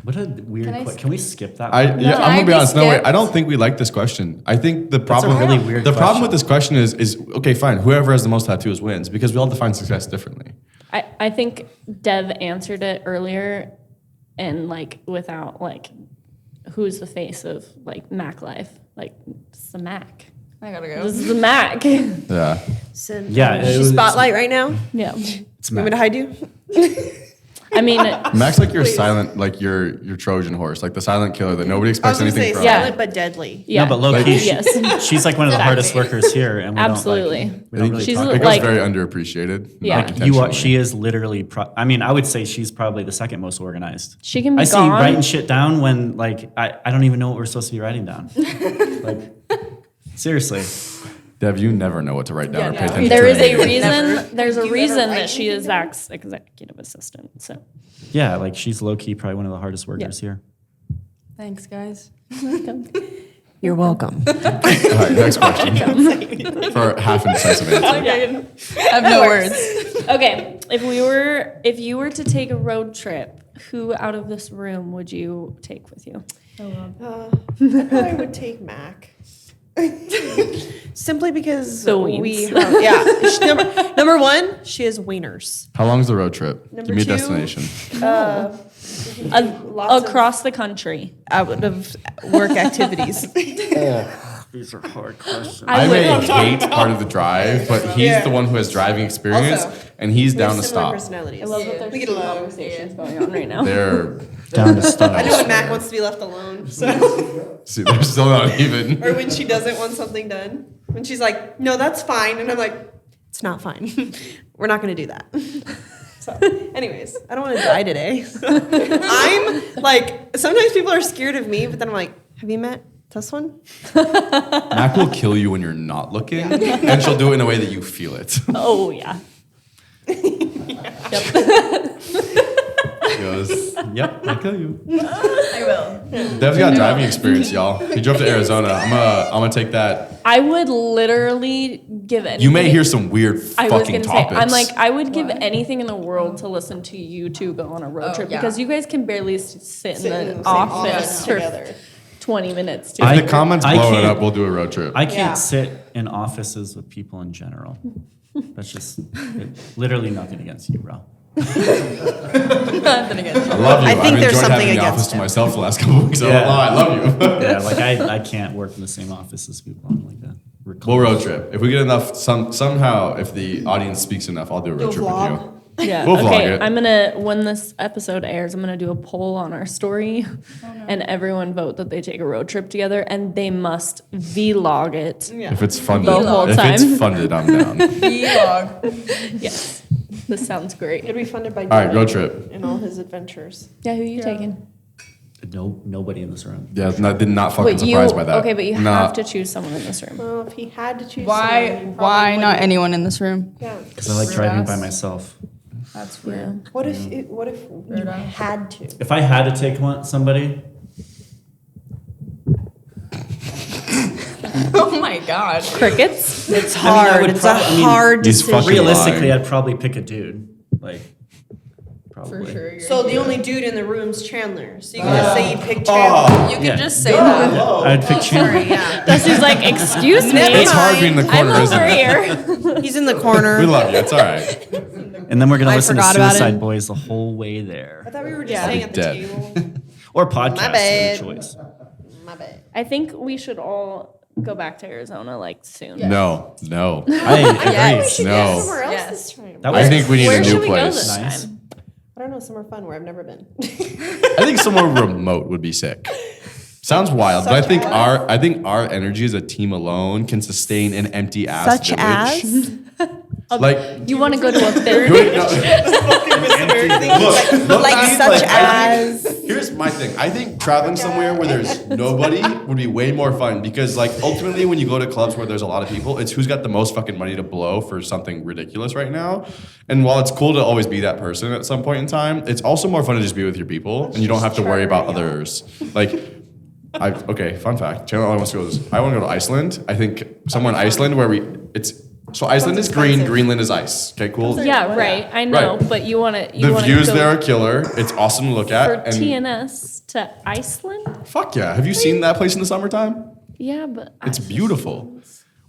What a weird Can I question. Can we skip that? I'm Can I gonna be be honest. No, wait. skipped? I don't think we like this question. I think the a problem. really weird The problem question. with this question is okay, fine. Whoever has the most tattoos wins because we all define success differently. I think Dev answered it earlier, and like without like, who's the face of like Mac life? Like it's the Mac. I gotta go. This is the Mac. Yeah. So, Yeah, it was- spotlight right now. Yeah. It's You want me to hide you? I mean, Max, like your silent, like your Trojan horse, like the silent killer that nobody I was expects gonna anything say from. Yeah. silent but deadly. yeah. No, but low key, yes. she's like one of the hardest workers here, and we Absolutely. Don't, like, we don't really She's talk It about goes like- very underappreciated. Yeah. not Like, You are, intentionally. she is literally. I mean, I would say she's probably the second most organized. She can be I see gone. writing shit down when like I don't even know what we're supposed to be writing down. Like seriously, Dev, you never know what to write down or pay attention There to. is a anything. reason. There's a Do you ever reason write that she is anything Zach's executive assistant. So yeah, like she's low key probably one of the hardest workers here. Thanks, guys. You're welcome. All right, next question. For half indecisive answer. I have no words. okay, if you were to take a road trip, who out of this room would you take with you? I probably would take Mac. Simply because The we weens. have, yeah. Number one, she has wieners. How long's the road trip? Number Give me a two- destination. Lots of Across the country. out of work activities. These are hard questions. I would- may hate part of the drive, but he's Yeah. the one who has driving experience, Also, and he's down to Similar stop. personalities. I love that there's We get two along. conversations going on right now. They're Down to stop. I know when Mac wants to be left alone. So, see, they're still not even. or when she doesn't want something done. When she's like, "No, that's fine," and I'm like, "It's not fine. We're not going to do that." So, anyways, I don't want to die today. I'm like, sometimes people are scared of me, but then I'm like, "Have you met this one?" Mac will kill you when you're not looking, and she'll do it in a way that you feel it. Oh yeah. He goes, "Yep, I'll kill you." I will. Dev's got driving experience, y'all. He drove to Arizona. I'm gonna take that. I would literally give anything. You may hear some weird I was fucking gonna topics. say, I'm like, I would give anything in the world to listen to you two go on a road Oh, trip yeah. because you guys can barely sit in Sit in the the same office office for together. 20 minutes. if Together. the comments I blow it can't- up, we'll do a road trip. I can't Yeah. sit in offices with people in general. That's just literally nothing against you, bro. Then again. I love you. I think I've there's enjoyed something having the against office to him. myself the last couple of weeks. I Yeah. I love you. Yeah, like I can't work in the same office as people. I'm like that. We'll road trip. If we get enough, somehow, if the audience speaks enough, I'll do a road You'll trip vlog? with you. Yeah. We'll vlog okay. it. I'm gonna when this episode airs, I'm gonna do a poll on our story, and everyone vote that they take a road trip together, and they must vlog it. If it's funded, The whole if it's time. funded, I'm down. Vlog. Yes, this sounds great. It'll be funded by All right, Dylan road trip. and all his adventures. Yeah, who are you taking? No, nobody in this room. Yeah, did not fucking Wait, you surprised by that. okay? But you Nah. have to choose someone in this room. Well, if he had to choose, Why? someone, he Why probably not wouldn't. anyone in this room? Yeah. Because I like Rude driving by ass. myself. That's Yeah. weird. What if? What if you had to? If I had to take somebody, Oh my god. Crickets. It's I hard. would It's prob- a I mean, hard He's decision. fucking realistically, lying. I'd probably pick a dude. Like, probably. For sure. So the only dude in the room's Chandler. So you can just say you picked Chandler. Oh, You can Yeah. just say that. I'd pick Chandler. Sorry, yeah. Dusty's like, excuse me. Never It's hard being in the I'm corner, isn't over it? here. He's in the corner. We love you. It's all right. And then we're gonna I listen to forgot about Suicide him. Boys the whole way there, I thought we were just Yeah. staying at the Dead. table. or podcast My of bad. your choice. My bad. I think we should all go back to Arizona like soon. No. I agree. Yes. No. Somewhere else Yes. this time. That I was think we need Where a should new we go place. this nice. time? I don't know, somewhere fun where I've never been. I think somewhere remote would be sick. Sounds wild, but I think our energy as a team alone can sustain an empty ass village. Like You want to go to a Wait, therapy? no. like such as. Here's my thing. I think traveling somewhere where there's nobody would be way more fun because, like, ultimately, when you go to clubs where there's a lot of people, it's who's got the most fucking money to blow for something ridiculous right now. And while it's cool to always be that person at some point in time, it's also more fun to just be with your people, and you don't have to worry about others. Like, okay, fun fact. Chandler only wants to go. I want to go to Iceland. I think somewhere in Iceland where So Iceland is green, Greenland is ice. Okay, cool. Yeah, right. I know, Right. but you want to. The views there are killer. It's awesome to look at. for and TNS to Iceland. fuck yeah. Have you seen that place in the summertime? Yeah, but It's beautiful.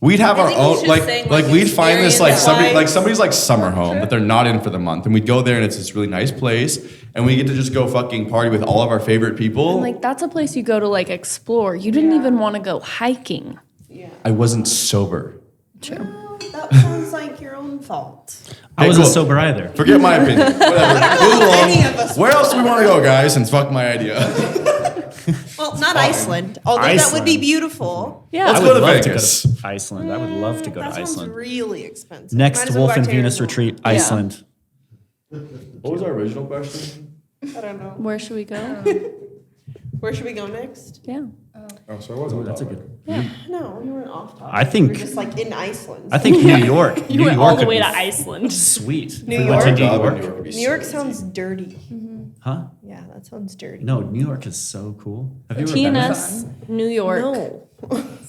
We'd have our think he's own just like saying, like like, we'd find this like experience-wise. somebody's like summer home that they're not in for the month, and we'd go there and it's this really nice place, and we get to just go fucking party with all of our favorite people. like that's a place you go to like explore. You didn't even want to go hiking. I wasn't sober. True. That sounds like your own fault. I Hey, wasn't cool. sober either. Forget my opinion. Whatever. Move Any of along. us Where else do we want to go, guys? And fuck my idea. Well, not Iceland. Although that would be Iceland. beautiful. Yeah. Let's I go would to love Vegas. to go to Iceland. I would love to go to That sounds Iceland. really expensive. Next Might as well Wolf go and back to your Venus original. retreat, Iceland. What was our original question? I don't know. Where should we go? Where should we go next? Yeah. Oh, so I wasn't. That's a good. No, we were off topic. I think- we were just like in Iceland. I think New York. You New went York all the would way be to Iceland. Sweet. New If we went to York? New Job in York. New York would be New York so sounds easy. dirty. Huh? Yeah, that sounds dirty. No, New York is so cool. Have you ever been? TNS New York No.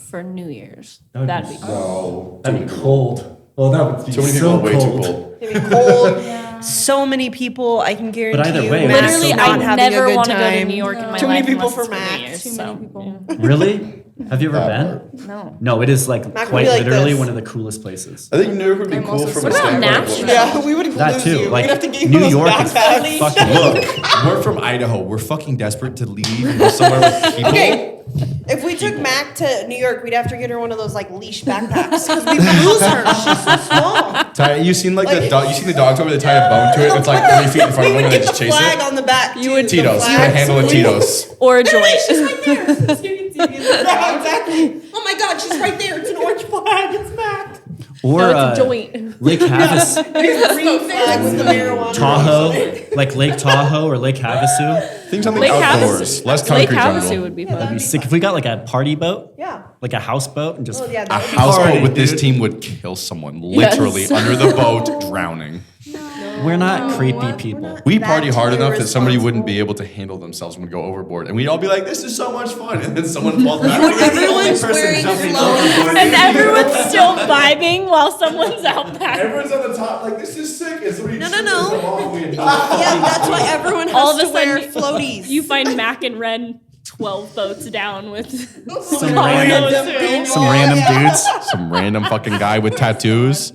for New Year's. would That'd be be cool. No. That'd be cold. Well, that would be Too many people, way too cold. It'd be cold. So many people. I can guarantee either you. way, Max Literally, is not I having a never good want to go to time. New York in my Too life. many people unless for it's Max. New Year's, Too so, many people. Really? Have you ever yeah. been? No. No, it is like Mac would quite be like literally this. one of the coolest places. I think New York would be I'm cool also from so a What about standpoint of Nashville? Yeah, we would lose That too. you. Like We'd have to get you New those York is backpacks. fucking Look, we're from Idaho. We're fucking desperate to leave and go somewhere with people. Okay, if we took Mac to New York, we'd have to get her one of those like leash backpacks because we would lose her. She's so small. You seen like the dog? You seen the dogs over? They tie a bone to it. And it's like 3 feet in front We of them, would and they get just the chase flag it. on the back. You would- Tito's. the Put a flag. handle of Tito's. Or a joint. She's right there. You can see yeah, exactly. Oh my God, she's right there. It's an orange flag. It's Mac. Or No, it's a joint. Lake Havasu, Green flag with the marijuana. Tahoe, like Lake Tahoe or Lake Havasu. Think something Lake outdoors. Havasu. Less Lake concrete Havasu jungle. would be That'd fun. be sick if we got like a party boat, Yeah. like a houseboat, and just Oh yeah. A That would be houseboat Party, with this dude. team would kill someone literally Yes. under the boat, drowning. we're not creepy people. We That party hard enough that somebody wouldn't irresponsible. be able to handle themselves and would go overboard, and we'd all be like, "This is so much fun!" And then someone falls back. Everyone's wearing floaties. And everyone's still vibing while someone's out back. Everyone's on the top, like, "This is sick." And somebody No. Yeah, Yeah, that's why everyone has All of a to wear sudden, floaties. you find Mac and Ren 12 boats down with Some random dudes. Some random fucking guy with tattoos.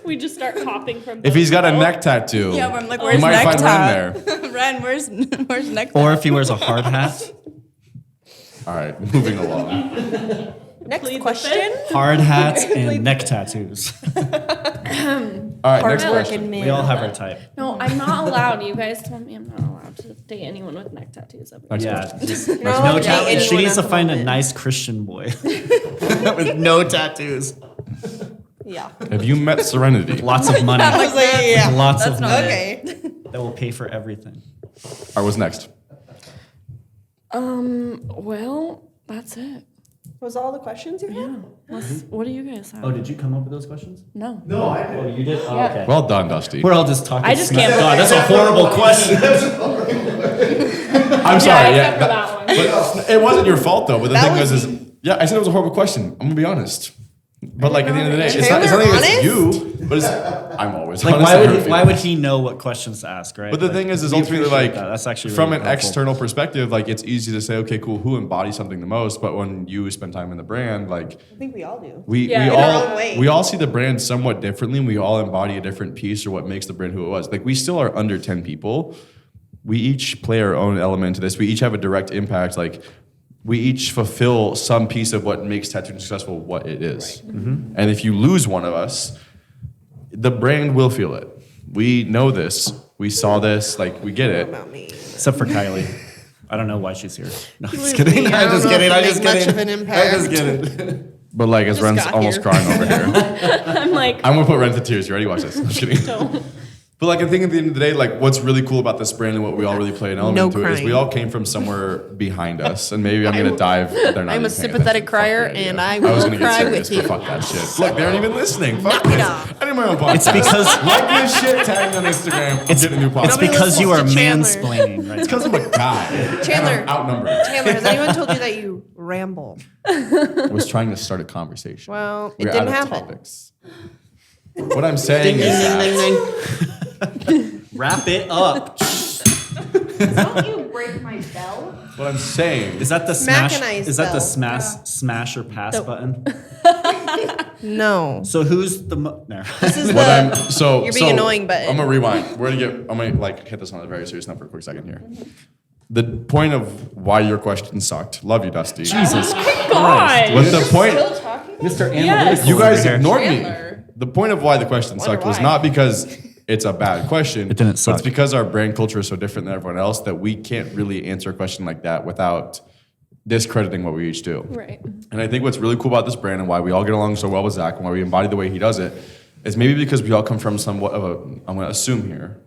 We just start hopping from. If he's got a boat. neck tattoo, Yeah, I'm like, you where's might neck find tat? Ren there. Ren, where's neck Or tat? if he wears a hard hat. All right, moving along. Next Plead the question. Hard hats and neck tattoos. All right, next question. We all have our type. No, I'm not allowed. You guys told me I'm not allowed to date anyone with neck tattoos. Yeah, just No, no date tattoos. She anyone needs at to the find a moment. nice Christian boy with no tattoos, Yeah. Have you met Serenity? lots of money, Yeah. lots That's of not money Okay. that will pay for everything. All right, what's next? Well, that's it. Was all the questions you had? What do you guys have? Oh, did you come up with those questions? No. No, I did. Oh, you did. Oh, okay. Well done, Dusty. We're all just talking. I just smack. can't God, believe that's a horrible question. I'm sorry. except for Yeah, that one. but it wasn't your fault though. But the That thing was is, yeah, I said it was a horrible question. I'm gonna be honest. But like at the end of the day, it's not Taylor, against honest? you, but it's, I'm always Like, honest. why I would hurt why feelings. would he know what questions to ask, right? But the Like, thing is we ultimately appreciate like that. That's actually from really an helpful. external perspective, like it's easy to say, okay, cool, who embodies something the most? But when you spend time in the brand, like I think we all do. we Yeah, we in our all own way. we all see the brand somewhat differently, and we all embody a different piece or what makes the brand who it was. Like we still are under 10 people. We each play our own element to this. We each have a direct impact. Like we each fulfill some piece of what makes tattooing successful what it is. And if you lose one of us, the brand will feel it. We know this. We saw this. Like we get it. About me. Except for Kylie. I don't know why she's here. No, I'm just lose kidding. me, I I'm don't just know kidding. if I'm it just makes kidding. much of an I'm just impact. kidding. But like as Ren's got almost here. crying over here. I'm like, I'm gonna put Ren to tears. You ready? Watch this. I'm just kidding. don't. But like I think at the end of the day, like what's really cool about this brand and what we all really play an element to it is we all came from somewhere behind us. And maybe I'm gonna dive. They're not I'm even a sympathetic crier, and I was will gonna get cry serious, with you. but fuck that shit. Look, they aren't even listening. Fuck Knock it this. off. I need my own podcast. It's because like this shit, tag me on Instagram. I'm getting a new podcast. it's because you are listens to Chandler. mansplaining right It's now. because I'm a guy. Chandler. And I'm outnumbered. Chandler, has anyone told you that you ramble? I was trying to start a conversation. Well, it We're didn't out of happen. topics. What I'm saying is that Wrap it up. Don't you break my bell? what I'm saying Is that the Smack smash? and ice Is that the bell. smash or pass button? No. So who's the no. This is what I'm the so You're being annoying, but- I'm gonna rewind. I'm gonna like hit this on a very serious note for a quick second here. The point of why your question sucked. Love you, Dusty. Jesus God. Christ. What the point? Mr. Yes. Analytical You guys over here. ignored Chandler. me. The point of why the question sucked was why. not because it's a bad question. It didn't but suck. It's because our brand culture is so different than everyone else that we can't really answer a question like that without discrediting what we each do. Right. And I think what's really cool about this brand and why we all get along so well with Zach and why we embody the way he does it is maybe because we all come from somewhat of a, I'm going to assume here,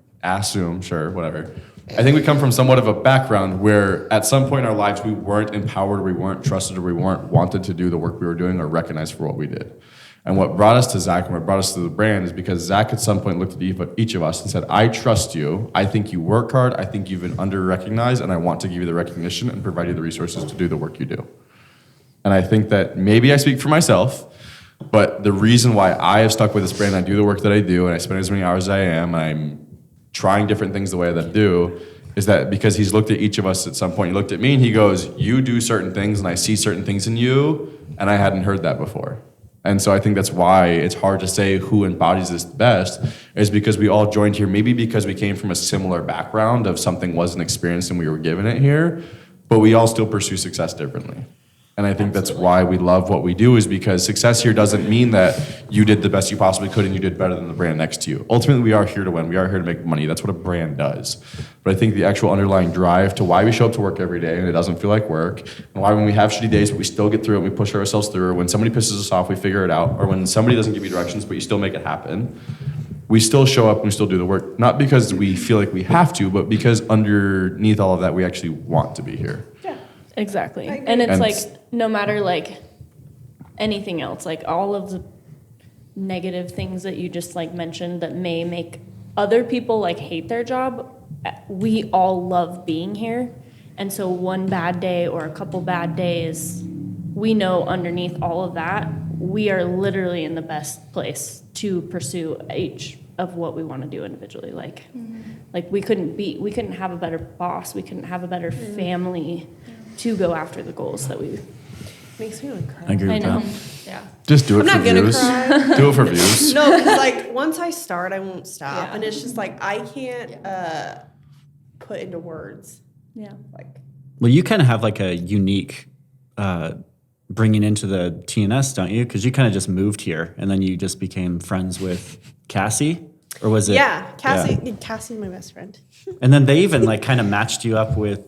sure, whatever. I think we come from somewhat of a background where at some point in our lives we weren't empowered, or we weren't trusted, or we weren't wanted to do the work we were doing or recognized for what we did. And what brought us to Zach and what brought us to the brand is because Zach at some point looked at each of us and said, I trust you. I think you work hard. I think you've been under-recognized, and I want to give you the recognition and provide you the resources to do the work you do. And I think that maybe I speak for myself, but the reason why I have stuck with this brand, I do the work that I do, and I spend as many hours as I am, and I'm trying different things the way that I do, is that because he's looked at each of us at some point. He looked at me and he goes, you do certain things, and I see certain things in you, and I hadn't heard that before. And so I think that's why it's hard to say who embodies this best, is because we all joined here, maybe because we came from a similar background of something wasn't experienced and we were given it here, but we all still pursue success differently. And I think that's why we love what we do, is because success here doesn't mean that you did the best you possibly could and you did better than the brand next to you. Ultimately, we are here to win. We are here to make money. That's what a brand does. But I think the actual underlying drive to why we show up to work every day and it doesn't feel like work, and why when we have shitty days but we still get through it and we push ourselves through, or when somebody pisses us off, we figure it out, or when somebody doesn't give you directions but you still make it happen, we still show up and we still do the work, not because we feel like we have to, but because underneath all of that, we actually want to be here. Exactly. agree. And it's And like no matter like anything else, like all of the negative things that you just like mentioned that may make other people like hate their job, we all love being here. And so one bad day or a couple bad days, we know underneath all of that, we are literally in the best place to pursue each of what we want to do individually. Like we couldn't have a better boss, we couldn't have a better family to go after the goals that we. Makes me want to cry. I agree I with know. that. Yeah. Just do it I'm for not gonna views. cry. Do it for views. No, because like once I start, I won't stop, Yeah. and it's just like I can't put into words. Yeah. Like Well, you kind of have like a unique bringing into the TNS, don't you? Because you kind of just moved here and then you just became friends with Cassie, or was it? yeah, Cassie. Yeah. Cassie's my best friend. And then they even like kind of matched you up with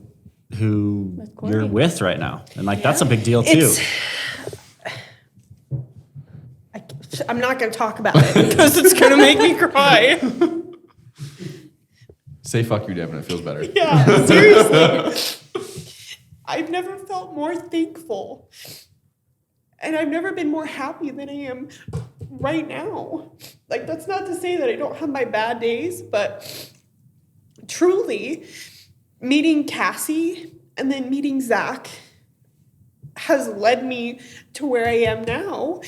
who With Corey. you're with right now, and like that's a big deal too. It's- I'm not going to talk about it because it's going to make me cry. Say fuck you, Devin. It feels better. Yeah, seriously. I've never felt more thankful. And I've never been more happy than I am right now. Like, that's not to say that I don't have my bad days, but truly, meeting Cassie and then meeting Zach has led me to where I am now.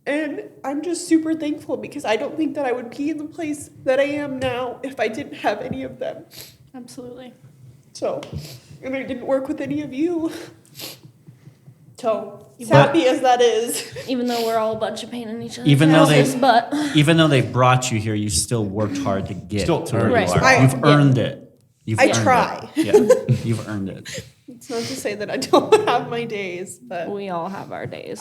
And I'm just super thankful because I don't think that I would be in the place that I am now if I didn't have any of them. Absolutely. So, and I didn't work with any of you. So, as But- happy as that is. Even though we're all a bunch of pain in each other's Even though asses, they- but Even though they brought you here, you still worked hard to get Still to where earned you it. are. Right. You've earned it. You've I earned try. It. Yeah, you've earned it. It's not to say that I don't have my days, but we all have our days.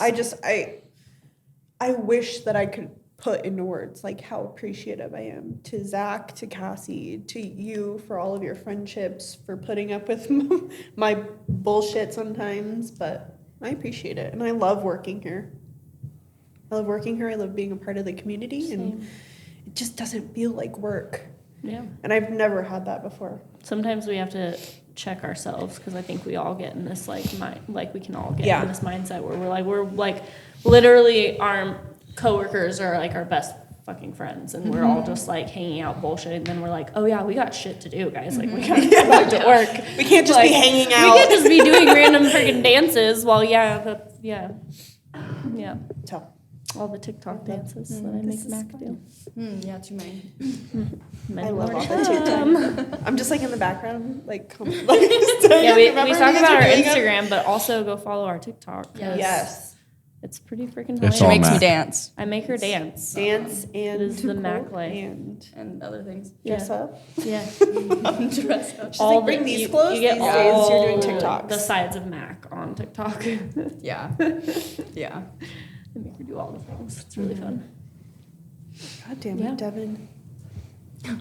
I wish that I could put into words like how appreciative I am to Zach, to Cassie, to you for all of your friendships, for putting up with my bullshit sometimes, but I appreciate it and I love working here. I love working here. I love being a part of the community and it just doesn't feel like work. Yeah. And I've never had that before. Sometimes we have to check ourselves because I think we all get in this like we can all get Yeah. in this mindset where we're like literally our coworkers are like our best fucking friends and we're all just like hanging out bullshit and then we're like, oh yeah, we got shit to do, guys. Like we gotta go back to work. We can't just be hanging out. We can't just be doing random freaking dances while yeah. So, All the TikTok dances that I make Mac do. Yeah, too many. I love all the TikTok. I'm just like in the background, like, Yeah, we Remember talk you guys about were our doing it? Instagram, but also go follow our TikTok. 'cause Yes. It's pretty freaking It's hilarious. all Makes me Mac. dance I make her dance. Dance and It is the cook Mac life. and and other things. dress Yeah. up. Yeah. Dress up. She's like, bring these clothes You get these days. all You're doing TikToks. the sides of Mac on TikTok. Yeah. Yeah. I make her do all the things. It's really fun. God damn Yeah. it, Devin. All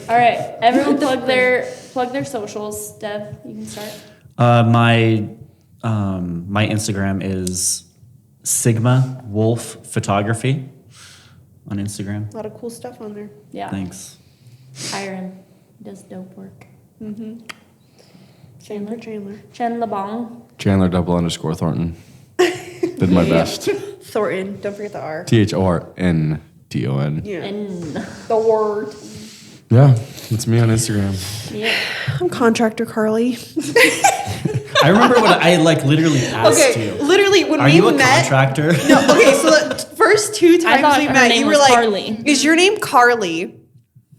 right, everyone plug their socials. Dev, you can start. My Instagram is Sigma Wolf Photography on Instagram. A lot of cool stuff on there. Yeah. Thanks. Hire him. He does dope work. Same for Chandler. Chen LeBong. Chandler _Thornton. Did my best. Thornton. Don't forget the R. THORNTON. Yeah. And The word. Yeah, it's me on Instagram. yeah. I'm contractor Carly. I remember when I like literally asked Okay, you. literally when Are we you a met. contractor? No, okay, so the first two I times thought we her met, name you were was like, Carly. "Is your name Carly?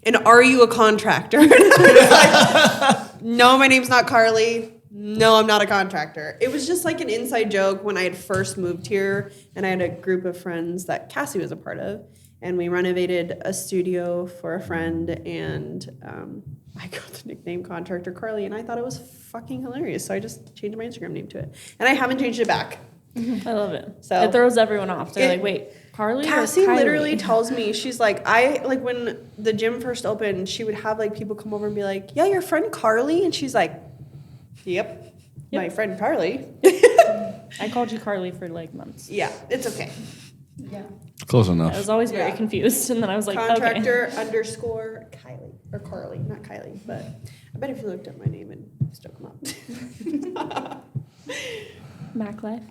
And are you a contractor?" And I was like, "No, my name's not Carly. No, I'm not a contractor." It was just like an inside joke when I had first moved here, and I had a group of friends that Cassie was a part of, and we renovated a studio for a friend, and I got the nickname Contractor Carly, and I thought it was fucking hilarious, so I just changed my Instagram name to it, and I haven't changed it back. I love it. So- it throws everyone off. They're It- like, wait, Carly? Cassie or Kylie? literally tells me, she's like, when the gym first opened, she would have like people come over and be like, "Yeah, your friend Carly," and she's like, "Yep, my friend Carly." I called you Carly for like months. Yeah, it's okay. Close I enough. was always very Yeah. confused, and then I was like, okay. Contractor _Kylie or Carly, not Kylie, but I bet if you looked up my name and still come up. Mac Life.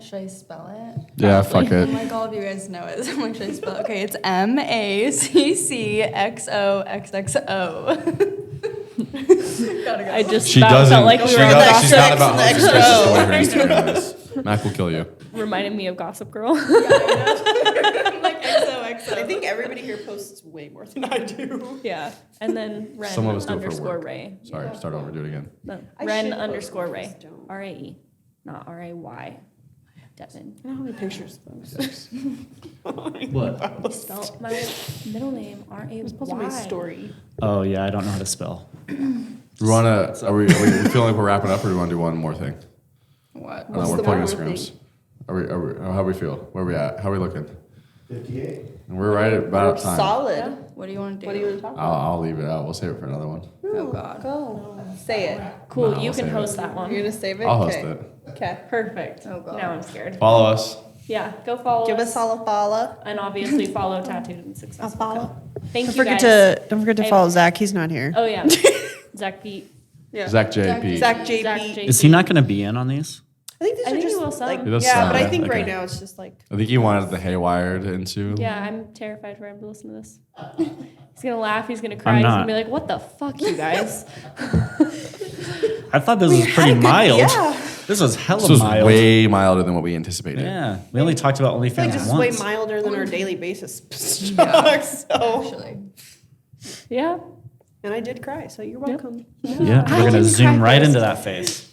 Should I spell it? Yeah, fuck I'm it. like, all of you guys know it. I'm like, should I spell it? Okay, it's MACCXOXXO. I just She about doesn't. felt like we she were on does, she's not X about and the husbands. XO. That's just the way her Instagram is. Mac will kill you. reminded me of Gossip Girl. I'm like XOXO. I think everybody here posts way more than I do. Yeah. And then Ren Some of us do it for _Ray. work. Sorry, start over. Do it again. No, I Ren should post, _Ray. I just don't. RAE. Not RAY. Devin. I don't have any pictures of those. What? Spell my middle name RAY. It's posted my story. Oh yeah, I don't know how to spell. We wanna. Are we feeling like we're wrapping up, or do we want to do one more thing? What? No, What's we're the plugging one more Instagrams. Are we? How we feel? Where we at? How we looking? 58. And we're right at about time. Solid. What do you want to do? What do you want to talk about? I'll leave it out. We'll save it for another one. Oh, God. Go. Say it. Cool. No, you I'll can save host it. that one. You're gonna save it? I'll host Okay. it. Okay. Perfect. Oh, God. Now I'm scared. Follow us. Yeah. Go follow Give us. us all a follow. And obviously follow Tattooed and Successful. follow. Co. Thank Don't you forget guys. don't forget to Hey. follow Zach. He's not here. Oh yeah. Zach Pete. Yeah. Zach JP. Zach JP. Zach JP. Is he not going to be in on these? I think these I are think he just will some. like He does yeah, some, but I yeah. think right Okay. now it's just like I think he wanted the haywired into. Yeah, I'm terrified for him to listen to this. He's gonna laugh. He's gonna cry. I'm He's not. gonna be like, "What the fuck, you guys?" I thought this was pretty mild. yeah. This was hella This was mild. way milder than what we anticipated. Yeah, we only talked about I feel like OnlyFans this is way once. milder than our daily basis Yeah. talk. So Actually. Yeah. and I did cry, so you're welcome. Yeah, I we're gonna didn't zoom cry right first. into that face.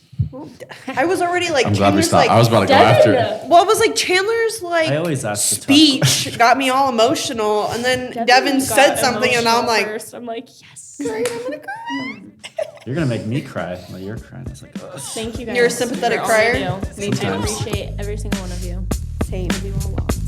I was already like I'm glad we Chandler's stopped. like I was about to go Devin! after. well, it was like Chandler's like I always ask the tough speech got me all emotional, and then Devin got said something, and now I'm emotional like, first. I'm like, yes. great, I'm gonna cry. You're gonna make me cry while you're crying. It's like, ugh. Thank you guys. You're a sympathetic for all crier? you do. Me I too. appreciate every single one of you. Same. Love you all lots.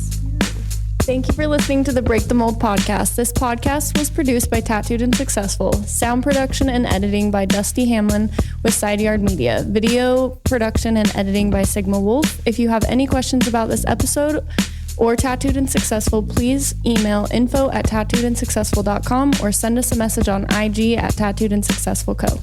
Thank you for listening to the Break the Mold podcast. This podcast was produced by Tattooed and Successful. Sound production and editing by Dusty Hamlin with Side Yard Media. Video production and editing by Sigma Wolf. If you have any questions about this episode, or Tattooed and Successful, please email info@tattooedandsuccessful.com or send us a message on IG at Tattooed and Successful Co.